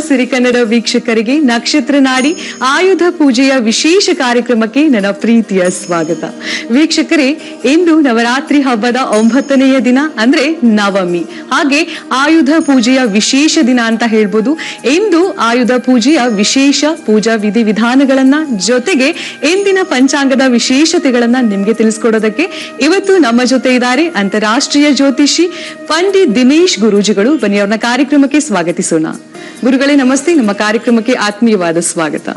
ಸಿರಿಕನ್ನಡ ವೀಕ್ಷಕರಿಗೆ ನಕ್ಷತ್ರ ನಾಡಿ ಆಯುಧ ಪೂಜೆಯ ವಿಶೇಷ ಕಾರ್ಯಕ್ರಮಕ್ಕೆ ನನ್ನ ಪ್ರೀತಿಯ ಸ್ವಾಗತ. ವೀಕ್ಷಕರೇ, ಇಂದು ನವರಾತ್ರಿ ಹಬ್ಬದ 9ನೆಯ ದಿನ ಅಂದ್ರೆ ನವಮಿ. ಹಾಗೆ ಆಯುಧ ಪೂಜೆಯ ವಿಶೇಷ ದಿನ ಅಂತ ಹೇಳ್ಬೋದು. ಇಂದು ಆಯುಧ ಪೂಜೆಯ ವಿಶೇಷ ಪೂಜಾ ವಿಧಿವಿಧಾನಗಳನ್ನ ಜೊತೆಗೆ ಇಂದಿನ ಪಂಚಾಂಗದ ವಿಶೇಷತೆಗಳನ್ನ ನಿಮ್ಗೆ ತಿಳಿಸ್ಕೊಡೋದಕ್ಕೆ ಇವತ್ತು ನಮ್ಮ ಜೊತೆ ಇದ್ದಾರೆ ಅಂತಾರಾಷ್ಟ್ರೀಯ ಜ್ಯೋತಿಷಿ ಪಂಡಿತ್ ದಿನೇಶ್ ಗುರೂಜಿಗಳು. ಬನ್ನಿ ಅವ್ರನ್ನ ಕಾರ್ಯಕ್ರಮಕ್ಕೆ ಸ್ವಾಗತಿಸೋಣ. ಗುರುಗಳೇ ನಮಸ್ತೆ, ನಮ್ಮ ಕಾರ್ಯಕ್ರಮಕ್ಕೆ ಆತ್ಮೀಯವಾದ ಸ್ವಾಗತ.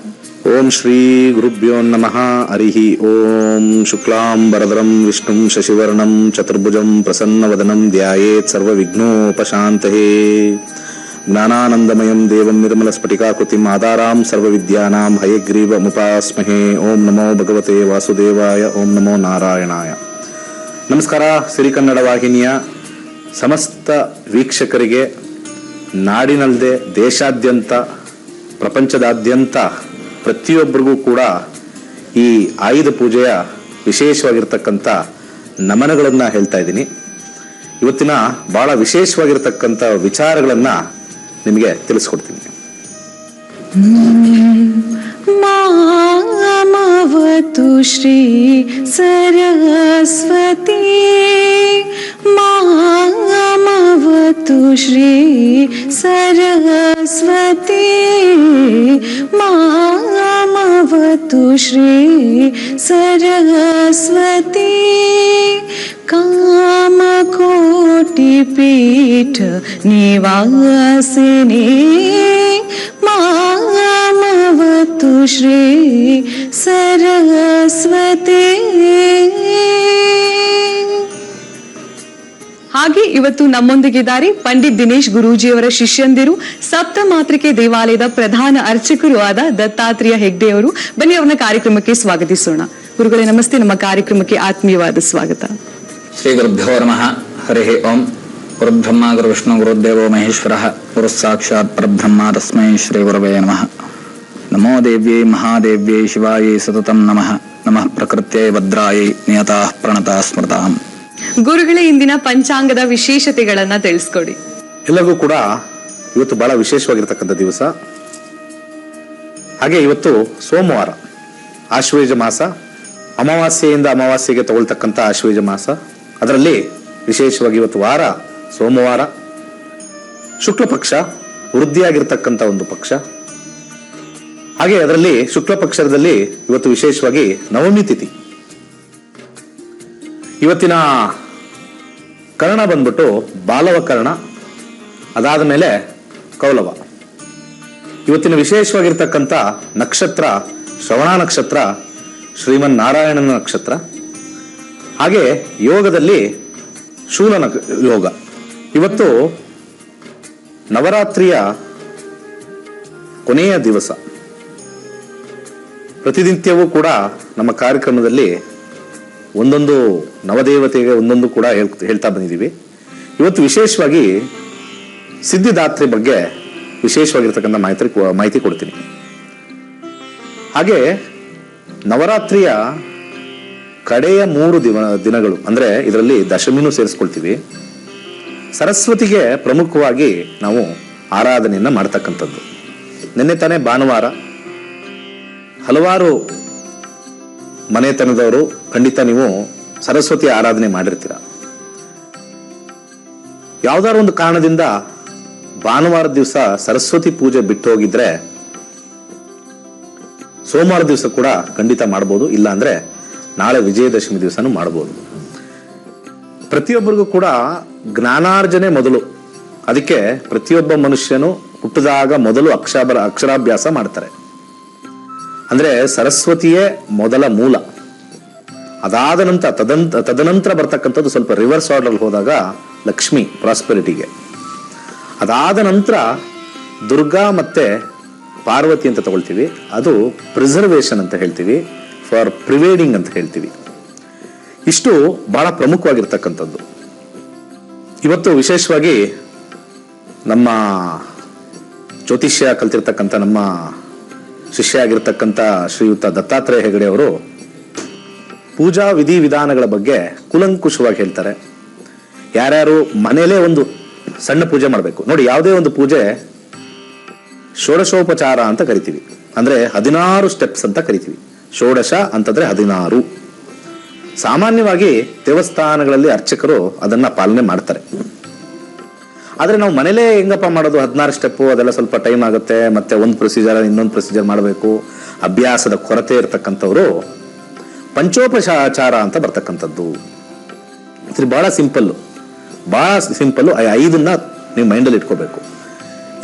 ಓಂ ಶ್ರೀ ಗುರುಭ್ಯೋ ನಮಃ. ಹರಿಹಿ ಓಂ. ಶುಕ್ಲಾಂ ವರದರಂ ವಿಷ್ಣುಂ ಶಶಿವರ್ಣಂ ಚತುರ್ಭುಜಂ ಪ್ರಸನ್ನವದನಂ ಧ್ಯಾಯೇತ್ ಸರ್ವವಿಘ್ನೋಪಶಾಂತಯೇ. ಜ್ಞಾನಾನಂದಮಯಂ ದೇವಂ ನಿರ್ಮಲಸ್ಫಟಿಕಾಕೃತಿಂ ಆಧಾರಾಂ ಸರ್ವವಿದ್ಯಾನಾಂ ಹಯಗ್ರೀವಮುಪಾಸ್ಮಹೇ. ಓಂ ನಮೋ ಭಗವತೆ ವಾಸುದೇವಾಯ. ಓಂ ನಮೋ ನಾರಾಯಣಾಯ. ನಮಸ್ಕಾರ. ಸಿರಿಕನ್ನಡ ವಾಹಿನಿಯ ಸಮಸ್ತ ವೀಕ್ಷಕರಿಗೆ ನಾಡಿನಲ್ಲದೆ ದೇಶಾದ್ಯಂತ ಪ್ರಪಂಚದಾದ್ಯಂತ ಪ್ರತಿಯೊಬ್ಬರಿಗೂ ಕೂಡ ಈ ಆಯುಧ ಪೂಜೆಯ ವಿಶೇಷವಾಗಿರ್ತಕ್ಕಂಥ ನಮನಗಳನ್ನು ಹೇಳ್ತಾ ಇದ್ದೀನಿ. ಇವತ್ತಿನ ಬಹಳ ವಿಶೇಷವಾಗಿರ್ತಕ್ಕಂಥ ವಿಚಾರಗಳನ್ನು ನಿಮಗೆ ತಿಳಿಸ್ಕೊಡ್ತೀನಿ. ಮಾಮವತು ಶ್ರೀ ಸರಸ್ವತಿ, ಮಾಮವತು ಶ್ರೀ ಸರಸ್ವತಿ, ಮಾಮವತು ಶ್ರೀ ಸರಸ್ವತಿ. ಕಾಮಕೋಟಿ ಪೀಠ ನಿವಾಸಿನಿ, ಮಾಮವತು ಶ್ರೀ ಸರಸ್ವತಿ. ಹಾಗೆ ಇವತ್ತು ನಮ್ಮೊಂದಿಗಿದ್ದಾರೆ ಪಂಡಿತ್ ದಿನೇಶ್ ಗುರೂಜಿಯವರ ಶಿಷ್ಯಂದಿರು, ಸಪ್ತ ಮಾತೃಕೆ ದೇವಾಲಯದ ಪ್ರಧಾನ ಅರ್ಚಕರು ಆದ ದತ್ತಾತ್ರೇಯ ಹೆಗ್ಡೆ ಅವರು. ಬನ್ನಿ ಅವ್ರನ್ನ ಕಾರ್ಯಕ್ರಮಕ್ಕೆ ಸ್ವಾಗತಿಸೋಣ. ಗುರುಗಳೇ ನಮಸ್ತೆ, ನಮ್ಮ ಕಾರ್ಯಕ್ರಮಕ್ಕೆ ಆತ್ಮೀಯವಾದ ಸ್ವಾಗತ. ಶ್ರೀ ಗುರುಭ್ಯೋ ನಮಃ. ಹರಿ ಓಂ. ಗುರುಬ್ರಹ್ಮ ಗುರುವಿಷ್ಣು ಗುರುದೇವೋ ಮಹೇಶ್ವರ, ಗುರು ಸಾಕ್ಷಾತ್ ಪರಬ್ರಹ್ಮ ತಸ್ಮೈ ಶ್ರೀ ಗುರವೇ ನಮಃ. ನಮೋ ದೇವ್ಯೈ ಮಹಾದೇವ್ಯೈ ಶಿವಾಯೈ ಸತತಂ ನಮಃ. ನಮಃ ಪ್ರಕೃತ್ಯೈ ಭದ್ರಾಯೈ ನಿಯತಾಃ ಪ್ರಣತಾಃ ಸ್ಮೃತಾಂ. ಗುರುಗಳೇ, ಇಂದಿನ ಪಂಚಾಂಗದ ವಿಶೇಷತೆಗಳನ್ನ ತಿಳಿಸ್ಕೊಡಿ. ಎಲ್ಲರಿಗೂ ಕೂಡ ಇವತ್ತು ಬಹಳ ವಿಶೇಷವಾಗಿರ್ತಕ್ಕಂಥ ದಿವಸ. ಹಾಗೆ ಇವತ್ತು ಸೋಮವಾರ, ಆಶ್ವೇಜ ಮಾಸ, ಅಮಾವಾಸ್ಯೆಯಿಂದ ಅಮಾವಾಸ್ಯೆಗೆ ತಗೊಳ್ತಕ್ಕಂಥ ಆಶ್ವೇಜ ಮಾಸ. ಅದರಲ್ಲಿ ವಿಶೇಷವಾಗಿ ಇವತ್ತು ವಾರ ಸೋಮವಾರ, ಶುಕ್ಲ ಪಕ್ಷ, ವೃದ್ಧಿಯಾಗಿರ್ತಕ್ಕಂಥ ಒಂದು ಪಕ್ಷ. ಹಾಗೆ ಅದರಲ್ಲಿ ಶುಕ್ಲ ಪಕ್ಷದಲ್ಲಿ ಇವತ್ತು ವಿಶೇಷವಾಗಿ ನವಮಿ ತಿಥಿ. ಇವತ್ತಿನ ಕರ್ಣ ಬಂದ್ಬಿಟ್ಟು ಬಾಲವ ಕರ್ಣ, ಅದಾದ ಮೇಲೆ ಕೌಲವ. ಇವತ್ತಿನ ವಿಶೇಷವಾಗಿರ್ತಕ್ಕಂಥ ನಕ್ಷತ್ರ ಶ್ರವಣ ನಕ್ಷತ್ರ, ಶ್ರೀಮನ್ ನಾರಾಯಣನ ನಕ್ಷತ್ರ. ಹಾಗೆ ಯೋಗದಲ್ಲಿ ಶೂಲ ಯೋಗ. ಇವತ್ತು ನವರಾತ್ರಿಯ ಕೊನೆಯ ದಿವಸ. ಪ್ರತಿನಿತ್ಯವೂ ಕೂಡ ನಮ್ಮ ಕಾರ್ಯಕ್ರಮದಲ್ಲಿ ಒಂದೊಂದು ನವದೇವತೆಗೆ ಒಂದೊಂದು ಕೂಡ ಹೇಳ್ತಾ ಬಂದಿದ್ದೀವಿ. ಇವತ್ತು ವಿಶೇಷವಾಗಿ ಸಿದ್ಧಿದಾತ್ರಿ ಬಗ್ಗೆ ವಿಶೇಷವಾಗಿರ್ತಕ್ಕಂಥ ಮಾಹಿತಿ ಕೊಡ್ತೀನಿ. ಹಾಗೆ ನವರಾತ್ರಿಯ ಕಡೆಯ 3 ದಿನಗಳು ಅಂದ್ರೆ ಇದರಲ್ಲಿ ದಶಮಿನೂ ಸೇರಿಸ್ಕೊಳ್ತೀವಿ. ಸರಸ್ವತಿಗೆ ಪ್ರಮುಖವಾಗಿ ನಾವು ಆರಾಧನೆಯನ್ನ ಮಾಡ್ತಕ್ಕಂಥದ್ದು. ನಿನ್ನೆ ತಾನೇ ಭಾನುವಾರ. ಹಲವಾರು ಮನೆತನದವರು ಖಂಡಿತ ನೀವು ಸರಸ್ವತಿ ಆರಾಧನೆ ಮಾಡಿರ್ತೀರ. ಯಾವ್ದಾರು ಒಂದು ಕಾರಣದಿಂದ ಭಾನುವಾರ ದಿವಸ ಸರಸ್ವತಿ ಪೂಜೆ ಬಿಟ್ಟು ಹೋಗಿದ್ರೆ ಸೋಮವಾರ ದಿವಸ ಕೂಡ ಖಂಡಿತ ಮಾಡಬಹುದು. ಇಲ್ಲ ಅಂದ್ರೆ ನಾಳೆ ವಿಜಯದಶಮಿ ದಿವಸನೂ ಮಾಡಬಹುದು. ಪ್ರತಿಯೊಬ್ಬರಿಗೂ ಕೂಡ ಜ್ಞಾನಾರ್ಜನೆ ಮೊದಲು. ಅದಕ್ಕೆ ಪ್ರತಿಯೊಬ್ಬ ಮನುಷ್ಯನು ಹುಟ್ಟಿದಾಗ ಮೊದಲು ಅಕ್ಷರಾಭ್ಯಾಸ ಮಾಡ್ತಾರೆ. ಅಂದ್ರೆ ಸರಸ್ವತಿಯೇ ಮೊದಲ ಮೂಲ. ಅದಾದ ನಂತರ ತದನಂತರ ಬರ್ತಕ್ಕಂಥದ್ದು ಸ್ವಲ್ಪ ರಿವರ್ಸ್ ಆರ್ಡರ್ ಹೋದಾಗ ಲಕ್ಷ್ಮಿ, ಪ್ರಾಸ್ಪೆರಿಟಿಗೆ. ಅದಾದ ನಂತರ ದುರ್ಗಾ ಮತ್ತೆ ಪಾರ್ವತಿ ಅಂತ ತಗೊಳ್ತೀವಿ. ಅದು ಪ್ರಿಸರ್ವೇಷನ್ ಅಂತ ಹೇಳ್ತೀವಿ, ಫಾರ್ ಪ್ರಿವೇಡಿಂಗ್ ಅಂತ ಹೇಳ್ತೀವಿ. ಇಷ್ಟು ಬಹಳ ಪ್ರಮುಖವಾಗಿರ್ತಕ್ಕಂಥದ್ದು. ಇವತ್ತು ವಿಶೇಷವಾಗಿ ನಮ್ಮ ಜ್ಯೋತಿಷ್ಯ ಕಲ್ತಿರ್ತಕ್ಕಂಥ ನಮ್ಮ ಶಿಷ್ಯ ಆಗಿರ್ತಕ್ಕಂಥ ಶ್ರೀಯುತ ದತ್ತಾತ್ರೇಯ ಹೆಗಡೆ ಅವರು ಪೂಜಾ ವಿಧಿವಿಧಾನಗಳ ಬಗ್ಗೆ ಕೂಲಂಕುಷವಾಗಿ ಹೇಳ್ತಾರೆ. ಯಾರ್ಯಾರು ಮನೇಲೇ ಒಂದು ಸಣ್ಣ ಪೂಜೆ ಮಾಡಬೇಕು ನೋಡಿ. ಯಾವುದೇ ಒಂದು ಪೂಜೆ ಷೋಡಶೋಪಚಾರ ಅಂತ ಕರಿತೀವಿ. ಅಂದರೆ 16 ಸ್ಟೆಪ್ಸ್ ಅಂತ ಕರಿತೀವಿ. ಷೋಡಶ ಅಂತಂದರೆ 16. ಸಾಮಾನ್ಯವಾಗಿ ದೇವಸ್ಥಾನಗಳಲ್ಲಿ ಅರ್ಚಕರು ಅದನ್ನು ಪಾಲನೆ ಮಾಡ್ತಾರೆ. ಆದರೆ ನಾವು ಮನೇಲೇ ಹೆಂಗಪ್ಪ ಮಾಡೋದು, 16 ಸ್ಟೆಪ್ಪು, ಅದೆಲ್ಲ ಸ್ವಲ್ಪ ಟೈಮ್ ಆಗುತ್ತೆ, ಮತ್ತೆ ಒಂದು ಪ್ರೊಸೀಜರ್ ಇನ್ನೊಂದು ಪ್ರೊಸೀಜರ್ ಮಾಡಬೇಕು, ಅಭ್ಯಾಸದ ಕೊರತೆ ಇರತಕ್ಕಂಥವ್ರು ಪಂಚೋಪಚಾರ ಅಂತ ಬರ್ತಕ್ಕಂಥದ್ದು. ಬಹಳ ಸಿಂಪಲ್ಲು, ಬಹಳ ಸಿಂಪಲ್ಲು. 5 ನೀವು ಮೈಂಡಲ್ಲಿ ಇಟ್ಕೋಬೇಕು.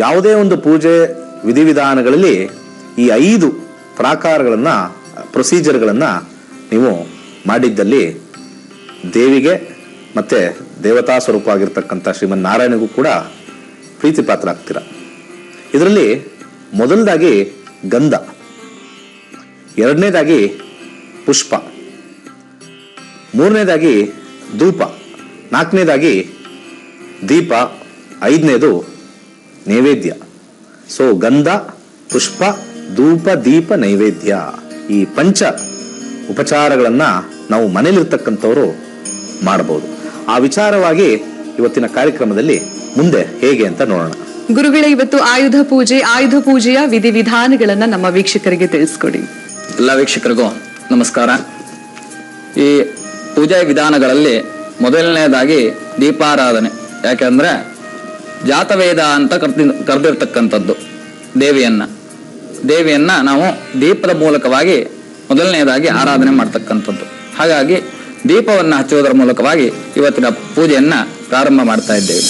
ಯಾವುದೇ ಒಂದು ಪೂಜೆ ವಿಧಿವಿಧಾನಗಳಲ್ಲಿ ಈ 5 ಪ್ರಾಕಾರಗಳನ್ನು, ಪ್ರೊಸೀಜರ್ಗಳನ್ನು ನೀವು ಮಾಡಿದ್ದಲ್ಲಿ ದೇವಿಗೆ ಮತ್ತೆ ದೇವತಾ ಸ್ವರೂಪ ಆಗಿರ್ತಕ್ಕಂಥ ಶ್ರೀಮನ್ನಾರಾಯಣಗೂ ಕೂಡ ಪ್ರೀತಿ ಪಾತ್ರ ಆಗ್ತೀರ. ಇದರಲ್ಲಿ ಮೊದಲದಾಗಿ ಗಂಧ, ಎರಡನೇದಾಗಿ ಪುಷ್ಪ, ಮೂರನೇದಾಗಿ ಧೂಪ, ನಾಲ್ಕನೇದಾಗಿ ದೀಪ, 5ನೇದು ನೈವೇದ್ಯ. ಸೊ ಗಂಧ, ಪುಷ್ಪ, ಧೂಪ, ದೀಪ, ನೈವೇದ್ಯ, ಈ ಪಂಚ ಉಪಚಾರಗಳನ್ನು ನಾವು ಮನೇಲಿರ್ತಕ್ಕಂಥವರು ಮಾಡಬಹುದು. ಆ ವಿಚಾರವಾಗಿ ಇವತ್ತಿನ ಕಾರ್ಯಕ್ರಮದಲ್ಲಿ ಮುಂದೆ ಹೇಗೆ ಅಂತ ನೋಡೋಣ. ಗುರುಗಳೇ, ಇವತ್ತು ಆಯುಧ ಪೂಜೆಯ ವಿಧಿವಿಧಾನಗಳನ್ನ ನಮ್ಮ ವೀಕ್ಷಕರಿಗೆ ತಿಳಿಸ್ಕೊಡಿ. ಎಲ್ಲ ವೀಕ್ಷಕರಿಗೂ ನಮಸ್ಕಾರ. ಈ ಪೂಜಾ ವಿಧಾನಗಳಲ್ಲಿ ಮೊದಲನೇದಾಗಿ ದೀಪಾರಾಧನೆ. ಯಾಕೆಂದ್ರೆ ಜಾತವೇದ ಅಂತ ಕರೆದಿರ್ತಕ್ಕಂಥದ್ದು ದೇವಿಯನ್ನ ನಾವು ದೀಪದ ಮೂಲಕವಾಗಿ ಮೊದಲನೇದಾಗಿ ಆರಾಧನೆ ಮಾಡ್ತಕ್ಕಂಥದ್ದು. ಹಾಗಾಗಿ ದೀಪವನ್ನು ಹಚ್ಚುವುದರ ಮೂಲಕವಾಗಿ ಇವತ್ತಿನ ಪೂಜೆಯನ್ನ ಪ್ರಾರಂಭ ಮಾಡ್ತಾ ಇದ್ದೇವೆ.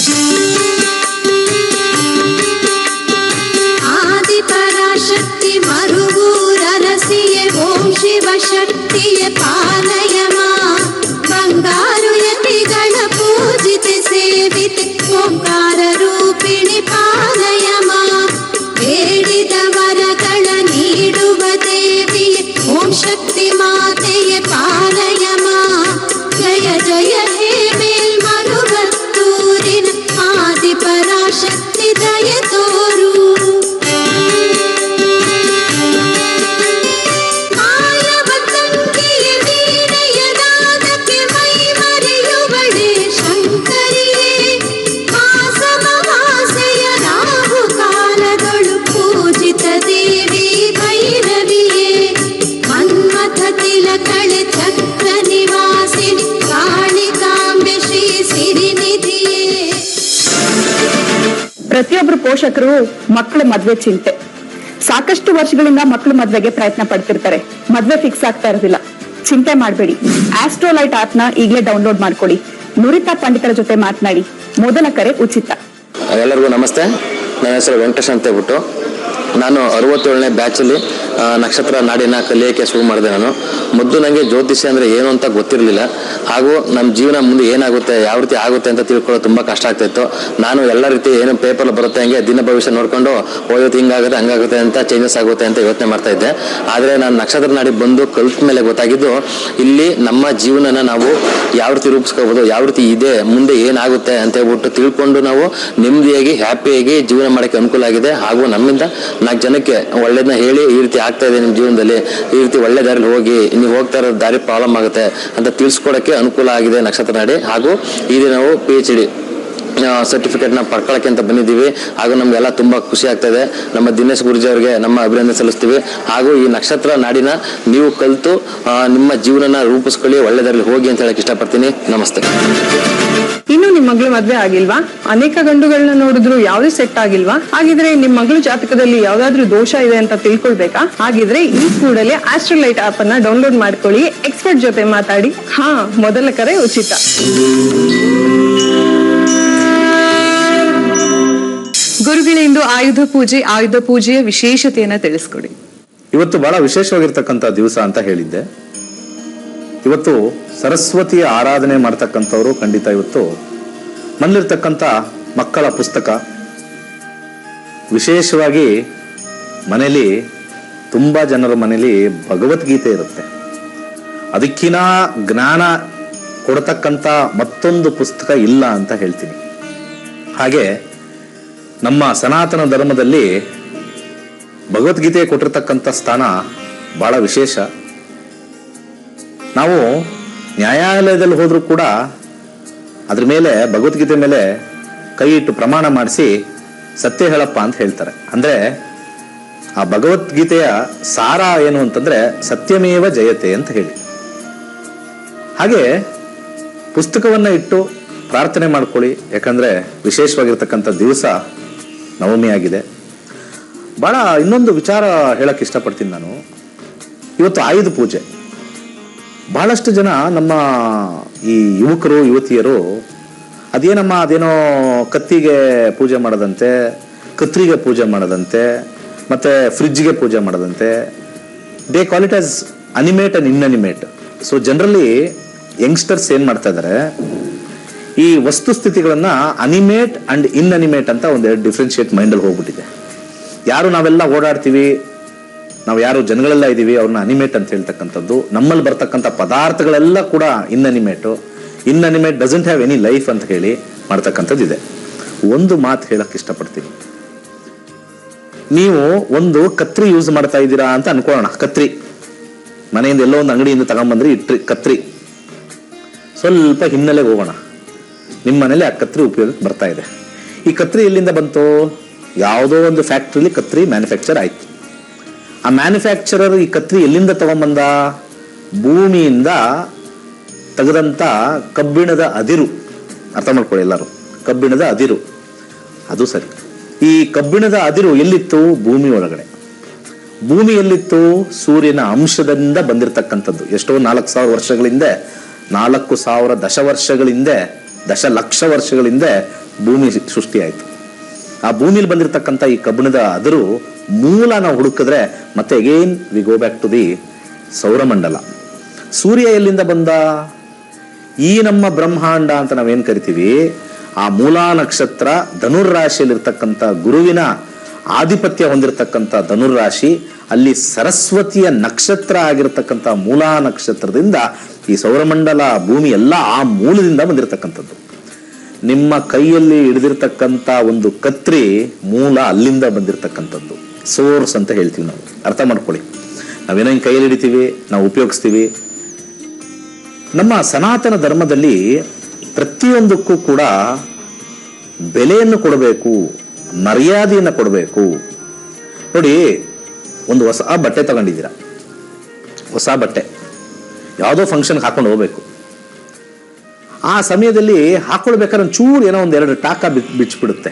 ಆದಿಪರಾಶಕ್ತಿ ಮರುಗೂರರಸಿಯೇ ಓಂ ಶಿವ ಶಕ್ತಿಯ ಪಾಲಯಮ ಬಂಗಾರು ಯತಿಗಳ ಪೂಜಿತೆ ಸೇವಿತೆ ಓಂಕಾರ ರೂಪಿಣಿ ಪಾಲಯಮ ಬೇಡಿದ ವರಗಳ ನೀಡುವ ದೇವಿಯೇ ಓಂ ಶಕ್ತಿ ಮಾತೆಯ ಪಾಲಯಮ ಜಯ ಜಯ ಹೇ ಮೇಲ್ಮರುವತ್ತೂರಿನ ಆದಿಪರಾಶಕ್ತಿ ದಯ ತೋರು. ಮಾಯವತಂಗಿಯ ವೀಣಯನಾದಕ್ಕೆ ಮೈ ಮರೆಯುವಳೆ ಶಂಕರಿಯೇ ಮಾಸಮವಾಸೆಯ ರಾಹು ಕಾಲಗಳು ಪೂಜಿತ ದೇವಿ ಭೈರವಿಯೇ ಮನ್ಮಥ ತಿಲಕಳೆ ಚಕ್ರ ನಿವಾಸಿನಿ ಕಾಳಿಕಾಂಬೆ ಶ್ರೀ ಸಿರಿನಿಧಿಯೇ. ಪ್ರತಿಯೊಬ್ಬರು ಪೋಷಕರು ಮಕ್ಕಳ ಮದ್ವೆ ಚಿಂತೆ. ಸಾಕಷ್ಟು ವರ್ಷಗಳಿಂದ ಮಕ್ಕಳು ಮದ್ವೆಗೆ ಪ್ರಯತ್ನ ಪಡ್ತಿರ್ತಾರೆ, ಮದ್ವೆ ಫಿಕ್ಸ್ ಆಗ್ತಾ ಇರೋದಿಲ್ಲ. ಚಿಂತೆ ಮಾಡಬೇಡಿ, ಆಸ್ಟ್ರೋಲೈಟ್ ಆಪ್ ನ ಈಗಲೇ ಡೌನ್ಲೋಡ್ ಮಾಡ್ಕೊಳ್ಳಿ. ನುರಿತ ಪಂಡಿತರ ಜೊತೆ ಮಾತನಾಡಿ. ಮೊದಲ ಕರೆ ಉಚಿತ. ಎಲ್ಲರಿಗೂ ನಮಸ್ತೆ. ನನ್ನ ಹೆಸರು ವೆಂಕಟೇಶ್ ಅಂತ ಹೇಳ್ಬಿಟ್ಟು ನಾನು 67ನೇ ಬ್ಯಾಚಲ್ಲಿ ನಕ್ಷತ್ರ ನಾಡಿನ ಕಲಿಯೋಕ್ಕೆ ಶುರು ಮಾಡಿದೆ. ನಾನು ಮೊದಲು ನನಗೆ ಜ್ಯೋತಿಷ್ಯ ಅಂದರೆ ಏನು ಅಂತ ಗೊತ್ತಿರಲಿಲ್ಲ. ಹಾಗೂ ನಮ್ಮ ಜೀವನ ಮುಂದೆ ಏನಾಗುತ್ತೆ, ಯಾವ ರೀತಿ ಆಗುತ್ತೆ ಅಂತ ತಿಳ್ಕೊಳ್ಳೋದು ತುಂಬ ಕಷ್ಟ ಆಗ್ತಾಯಿತ್ತು. ನಾನು ಎಲ್ಲ ರೀತಿ ಏನು ಪೇಪರ್ ಬರುತ್ತೆ ಹಂಗೆ ದಿನ ಭವಿಷ್ಯ ನೋಡಿಕೊಂಡು ಹೋಗುತ್ತೆ, ಹಿಂಗಾಗುತ್ತೆ ಹಂಗಾಗುತ್ತೆ ಅಂತ ಚೇಂಜಸ್ ಆಗುತ್ತೆ ಅಂತ ಯೋಚನೆ ಮಾಡ್ತಾ ಇದ್ದೆ. ಆದರೆ ನಾನು ನಕ್ಷತ್ರ ನಾಡಿ ಬಂದು ಕಲ್ತ ಮೇಲೆ ಗೊತ್ತಾಗಿದ್ದು, ಇಲ್ಲಿ ನಮ್ಮ ಜೀವನನ ನಾವು ಯಾವ ರೀತಿ ರೂಪಿಸ್ಕೋಬೋದು, ಯಾವ ರೀತಿ ಇದೆ, ಮುಂದೆ ಏನಾಗುತ್ತೆ ಅಂತ ಹೇಳ್ಬಿಟ್ಟು ತಿಳ್ಕೊಂಡು ನಾವು ನೆಮ್ಮದಿಯಾಗಿ ಹ್ಯಾಪಿಯಾಗಿ ಜೀವನ ಮಾಡೋಕ್ಕೆ ಅನುಕೂಲ ಆಗಿದೆ. ಹಾಗೂ ನಮ್ಮಿಂದ 4 ಜನಕ್ಕೆ ಒಳ್ಳೇದನ್ನ ಹೇಳಿ ಈ ರೀತಿ ಆಗ್ತಾ ಇದೆ ನಿಮ್ಮ ಜೀವನದಲ್ಲಿ, ಈ ರೀತಿ ಒಳ್ಳೆ ದಾರಿಲಿ ಹೋಗಿ, ನೀವು ಹೋಗ್ತಾ ಇರೋ ದಾರಿ ಪ್ರಾಬ್ಲಮ್ ಆಗುತ್ತೆ ಅಂತ ತಿಳಿಸ್ಕೊಡೋಕ್ಕೆ ಅನುಕೂಲ ಆಗಿದೆ ನಕ್ಷತ್ರ ನಾಡಿ. ಹಾಗೂ ಈಗ ನಾವು PhD ಸರ್ಟಿಫಿಕೇಟ್ನ ಪಡ್ಕೊಳ್ಳೋಕ್ಕೆ ಅಂತ ಬಂದಿದ್ದೀವಿ. ಹಾಗೂ ನಮಗೆಲ್ಲ ತುಂಬ ಖುಷಿ ಆಗ್ತಾಯಿದೆ. ನಮ್ಮ ದಿನೇಶ್ ಗುರುಜಿ ಅವರಿಗೆ ನಮ್ಮ ಅಭಿನಂದನೆ ಸಲ್ಲಿಸ್ತೀವಿ. ಹಾಗೂ ಈ ನಕ್ಷತ್ರ ನಾಡಿನ ನೀವು ಕಲಿತು ನಿಮ್ಮ ಜೀವನನ ರೂಪಿಸ್ಕೊಳ್ಳಿ, ಒಳ್ಳೆ ದಾರಿಲಿ ಹೋಗಿ ಅಂತ ಹೇಳಕ್ಕೆ ಇಷ್ಟಪಡ್ತೀನಿ. ನಮಸ್ತೆ. ಇನ್ನು ನಿಮ್ ಮಗಳು ಮದ್ವೆ ಆಗಿಲ್ವಾ? ಅನೇಕ ಗಂಡುಗಳನ್ನ ನೋಡಿದ್ರು ಯಾವ್ದು ಸೆಟ್ ಆಗಿಲ್ವಾ? ಹಾಗಿದ್ರೆ ನಿಮ್ ಮಗಳು ಜಾತಕದಲ್ಲಿ ಯಾವ್ದಾದ್ರು ದೋಷ ಇದೆ ಅಂತ ತಿಳ್ಕೊಳ್ಬೇಕಾ? ಹಾಗಿದ್ರೆ ಈ ಕೂಡಲೇ ಆಸ್ಟ್ರೋಲೈಟ್ ಆಪ್ ಅನ್ನ ಡೌನ್ಲೋಡ್ ಮಾಡ್ಕೊಳ್ಳಿ. ಎಕ್ಸ್ಪರ್ಟ್ ಜೊತೆ ಮಾತಾಡಿ. ಮೊದಲ ಕರೆ ಉಚಿತ. ಗುರುಗಳಿಂದ ಆಯುಧ ಪೂಜೆಯ ವಿಶೇಷತೆಯನ್ನ ತಿಳಿಸ್ಕೊಡಿ. ಇವತ್ತು ಬಹಳ ವಿಶೇಷವಾಗಿರ್ತಕ್ಕಂಥ ದಿವಸ ಅಂತ ಹೇಳಿದ್ದೆ. ಇವತ್ತು ಸರಸ್ವತಿಯ ಆರಾಧನೆ ಮಾಡ್ತಕ್ಕಂಥವ್ರು ಖಂಡಿತ ಇವತ್ತು ಮನೇಲಿರ್ತಕ್ಕಂಥ ಮಕ್ಕಳ ಪುಸ್ತಕ, ವಿಶೇಷವಾಗಿ ಮನೇಲಿ ತುಂಬ ಜನರ ಮನೇಲಿ ಭಗವದ್ಗೀತೆ ಇರುತ್ತೆ. ಅದಕ್ಕಿಂತ ಜ್ಞಾನ ಕೊಡ್ತಕ್ಕಂಥ ಮತ್ತೊಂದು ಪುಸ್ತಕ ಇಲ್ಲ ಅಂತ ಹೇಳ್ತೀನಿ. ಹಾಗೆ ನಮ್ಮ ಸನಾತನ ಧರ್ಮದಲ್ಲಿ ಭಗವದ್ಗೀತೆ ಕೊಟ್ಟಿರ್ತಕ್ಕಂಥ ಸ್ಥಾನ ಬಹಳ ವಿಶೇಷ. ನಾವು ನ್ಯಾಯಾಲಯದಲ್ಲಿ ಹೋದರೂ ಕೂಡ ಅದ್ರ ಮೇಲೆ, ಭಗವದ್ಗೀತೆ ಮೇಲೆ ಕೈ ಇಟ್ಟು ಪ್ರಮಾಣ ಮಾಡಿಸಿ ಸತ್ಯ ಹೇಳಪ್ಪ ಅಂತ ಹೇಳ್ತಾರೆ. ಅಂದರೆ ಆ ಭಗವದ್ಗೀತೆಯ ಸಾರ ಏನು ಅಂತಂದ್ರೆ ಸತ್ಯಮೇವ ಜಯತೆ ಅಂತ ಹೇಳಿ. ಹಾಗೆ ಪುಸ್ತಕವನ್ನ ಇಟ್ಟು ಪ್ರಾರ್ಥನೆ ಮಾಡ್ಕೊಳ್ಳಿ. ಯಾಕಂದ್ರೆ ವಿಶೇಷವಾಗಿರ್ತಕ್ಕಂಥ ದಿವಸ ನವಮಿ ಆಗಿದೆ. ಬಹಳ ಇನ್ನೊಂದು ವಿಚಾರ ಹೇಳಕ್ ಇಷ್ಟಪಡ್ತೀನಿ ನಾನು. ಇವತ್ತು ಆಯುಧ ಪೂಜೆ. ಬಹಳಷ್ಟು ಜನ ನಮ್ಮ ಈ ಯುವಕರು ಯುವತಿಯರು ಅದೇನೋ ಕತ್ತಿಗೆ ಪೂಜೆ ಮಾಡೋದಂತೆ, ಕತ್ರಿಗೆ ಪೂಜೆ ಮಾಡೋದಂತೆ, ಮತ್ತೆ ಫ್ರಿಡ್ಜ್ಗೆ ಪೂಜೆ ಮಾಡೋದಂತೆ. They call it as animate and inanimate. So generally youngsters ಏನ್ ಮಾಡ್ತಾ ಇದ್ದಾರೆ, ಈ ವಸ್ತುಸ್ಥಿತಿಗಳನ್ನ ಅನಿಮೇಟ್ ಅಂಡ್ ಇನ್ಅನಿಮೇಟ್ ಅಂತ ಒಂದೆರಡು ಡಿಫ್ರೆನ್ಶಿಯೇಟ್ ಮೈಂಡಲ್ಲಿ ಹೋಗ್ಬಿಟ್ಟಿದೆ. ಯಾರು ನಾವೆಲ್ಲ ಓಡಾಡ್ತೀವಿ, ನಾವು ಯಾರು ಜನಗಳೆಲ್ಲ ಇದ್ದೀವಿ, ಅವ್ರನ್ನ ಅನಿಮೇಟ್ ಅಂತ ಹೇಳ್ತಕ್ಕಂಥದ್ದು. ನಮ್ಮಲ್ಲಿ ಬರ್ತಕ್ಕಂಥ ಪದಾರ್ಥಗಳೆಲ್ಲ ಕೂಡ ಇನ್ಅನಿಮೇಟ್ ಡಸಂಟ್ ಹ್ಯಾವ್ ಎನಿ ಲೈಫ್ ಅಂತ ಹೇಳಿ ಮಾಡ್ತಕ್ಕಂಥದ್ದು ಇದೆ. ಒಂದು ಮಾತು ಹೇಳಕ್ ಇಷ್ಟಪಡ್ತೀನಿ. ನೀವು ಒಂದು ಕತ್ರಿ ಯೂಸ್ ಮಾಡ್ತಾ ಇದ್ದೀರಾ ಅಂತ ಅನ್ಕೊಳ್ಳೋಣ. ಕತ್ರಿ ಮನೆಯಿಂದ ಎಲ್ಲೋ ಒಂದು ಅಂಗಡಿಯಿಂದ ತಗೊಂಡ್ಬಂದ್ರಿ, ಇಟ್ರಿ ಕತ್ರಿ. ಸ್ವಲ್ಪ ಹಿನ್ನೆಲೆಗೆ ಹೋಗೋಣ. ನಿಮ್ಮ ಮನೇಲಿ ಆ ಕತ್ರಿ ಉಪಯೋಗಕ್ಕೆ ಬರ್ತಾ ಇದೆ. ಈ ಕತ್ರಿ ಎಲ್ಲಿಂದ ಬಂತು? ಯಾವುದೋ ಒಂದು ಫ್ಯಾಕ್ಟ್ರಿಲಿ ಕತ್ರಿ ಮ್ಯಾನುಫ್ಯಾಕ್ಚರ್ ಆಯ್ತು. ಆ ಮ್ಯಾನುಫ್ಯಾಕ್ಚರರ್ ಈ ಕತ್ರಿ ಎಲ್ಲಿಂದ ತಗೊಂಬಂದ? ಭೂಮಿಯಿಂದ ತೆಗೆದಂತ ಕಬ್ಬಿಣದ ಅದಿರು. ಅರ್ಥ ಮಾಡ್ಕೊಳ್ಳಿ ಎಲ್ಲರೂ, ಕಬ್ಬಿಣದ ಅದಿರು. ಅದು ಸರಿ. ಈ ಕಬ್ಬಿಣದ ಅದಿರು ಎಲ್ಲಿತ್ತು? ಭೂಮಿ ಒಳಗಡೆ. ಭೂಮಿ ಎಲ್ಲಿತ್ತು? ಸೂರ್ಯನ ಅಂಶದಿಂದ ಬಂದಿರತಕ್ಕಂಥದ್ದು. ಎಷ್ಟೋ 4,000 ವರ್ಷಗಳಿಂದ, 4,000 ದಶವರ್ಷಗಳಿಂದ, ದಶಲಕ್ಷ ವರ್ಷಗಳಿಂದ ಭೂಮಿ ಸೃಷ್ಟಿಯಾಯಿತು. ಆ ಭೂಮಿಲಿ ಬಂದಿರತಕ್ಕಂಥ ಈ ಕಬ್ಬಿಣದ ಅದಿರು ಮೂಲ ನಾವು ಹುಡುಕಿದ್ರೆ ಮತ್ತೆ again we go back to the ಸೌರಮಂಡಲ. ಸೂರ್ಯ ಎಲ್ಲಿಂದ ಬಂದ? ಈ ನಮ್ಮ ಬ್ರಹ್ಮಾಂಡ ಅಂತ ನಾವೇನ್ ಕರಿತೀವಿ, ಆ ಮೂಲಾ ನಕ್ಷತ್ರ ಧನುರ್ರಾಶಿಯಲ್ಲಿರ್ತಕ್ಕಂಥ ಗುರುವಿನ ಆಧಿಪತ್ಯ ಹೊಂದಿರತಕ್ಕಂಥ ಧನುರ್ರಾಶಿ, ಅಲ್ಲಿ ಸರಸ್ವತಿಯ ನಕ್ಷತ್ರ ಆಗಿರತಕ್ಕಂಥ ಮೂಲಾ ನಕ್ಷತ್ರದಿಂದ ಈ ಸೌರಮಂಡಲ ಭೂಮಿ ಎಲ್ಲ ಆ ಮೂಲದಿಂದ ಬಂದಿರತಕ್ಕಂಥದ್ದು. ನಿಮ್ಮ ಕೈಯಲ್ಲಿ ಹಿಡಿದಿರ್ತಕ್ಕಂಥ ಒಂದು ಕತ್ರಿ ಮೂಲ ಅಲ್ಲಿಂದ ಬಂದಿರತಕ್ಕಂಥದ್ದು. ಸೋರ್ಸ್ ಅಂತ ಹೇಳ್ತೀವಿ ನಾವು. ಅರ್ಥ ಮಾಡ್ಕೊಳ್ಳಿ. ನಾವೇನೋ ಹಿಂಗೆ ಕೈಯಲ್ಲಿ ಹಿಡಿತೀವಿ, ನಾವು ಉಪಯೋಗಿಸ್ತೀವಿ. ನಮ್ಮ ಸನಾತನ ಧರ್ಮದಲ್ಲಿ ಪ್ರತಿಯೊಂದಕ್ಕೂ ಕೂಡ ಬೆಲೆಯನ್ನು ಕೊಡಬೇಕು, ಮರ್ಯಾದೆಯನ್ನು ಕೊಡಬೇಕು. ನೋಡಿ, ಒಂದು ಹೊಸ ಬಟ್ಟೆ ತಗೊಂಡಿದ್ದೀರಾ, ಹೊಸ ಬಟ್ಟೆ ಯಾವುದೋ ಫಂಕ್ಷನ್ಗೆ ಹಾಕೊಂಡು ಹೋಗ್ಬೇಕು. ಆ ಸಮಯದಲ್ಲಿ ಹಾಕೊಳ್ಬೇಕಾದ್ರೆ ಒಂಚೂರು ಏನೋ ಒಂದೆರಡು ಟಾಕ ಬಿಚ್ಚಿಬಿಡುತ್ತೆ.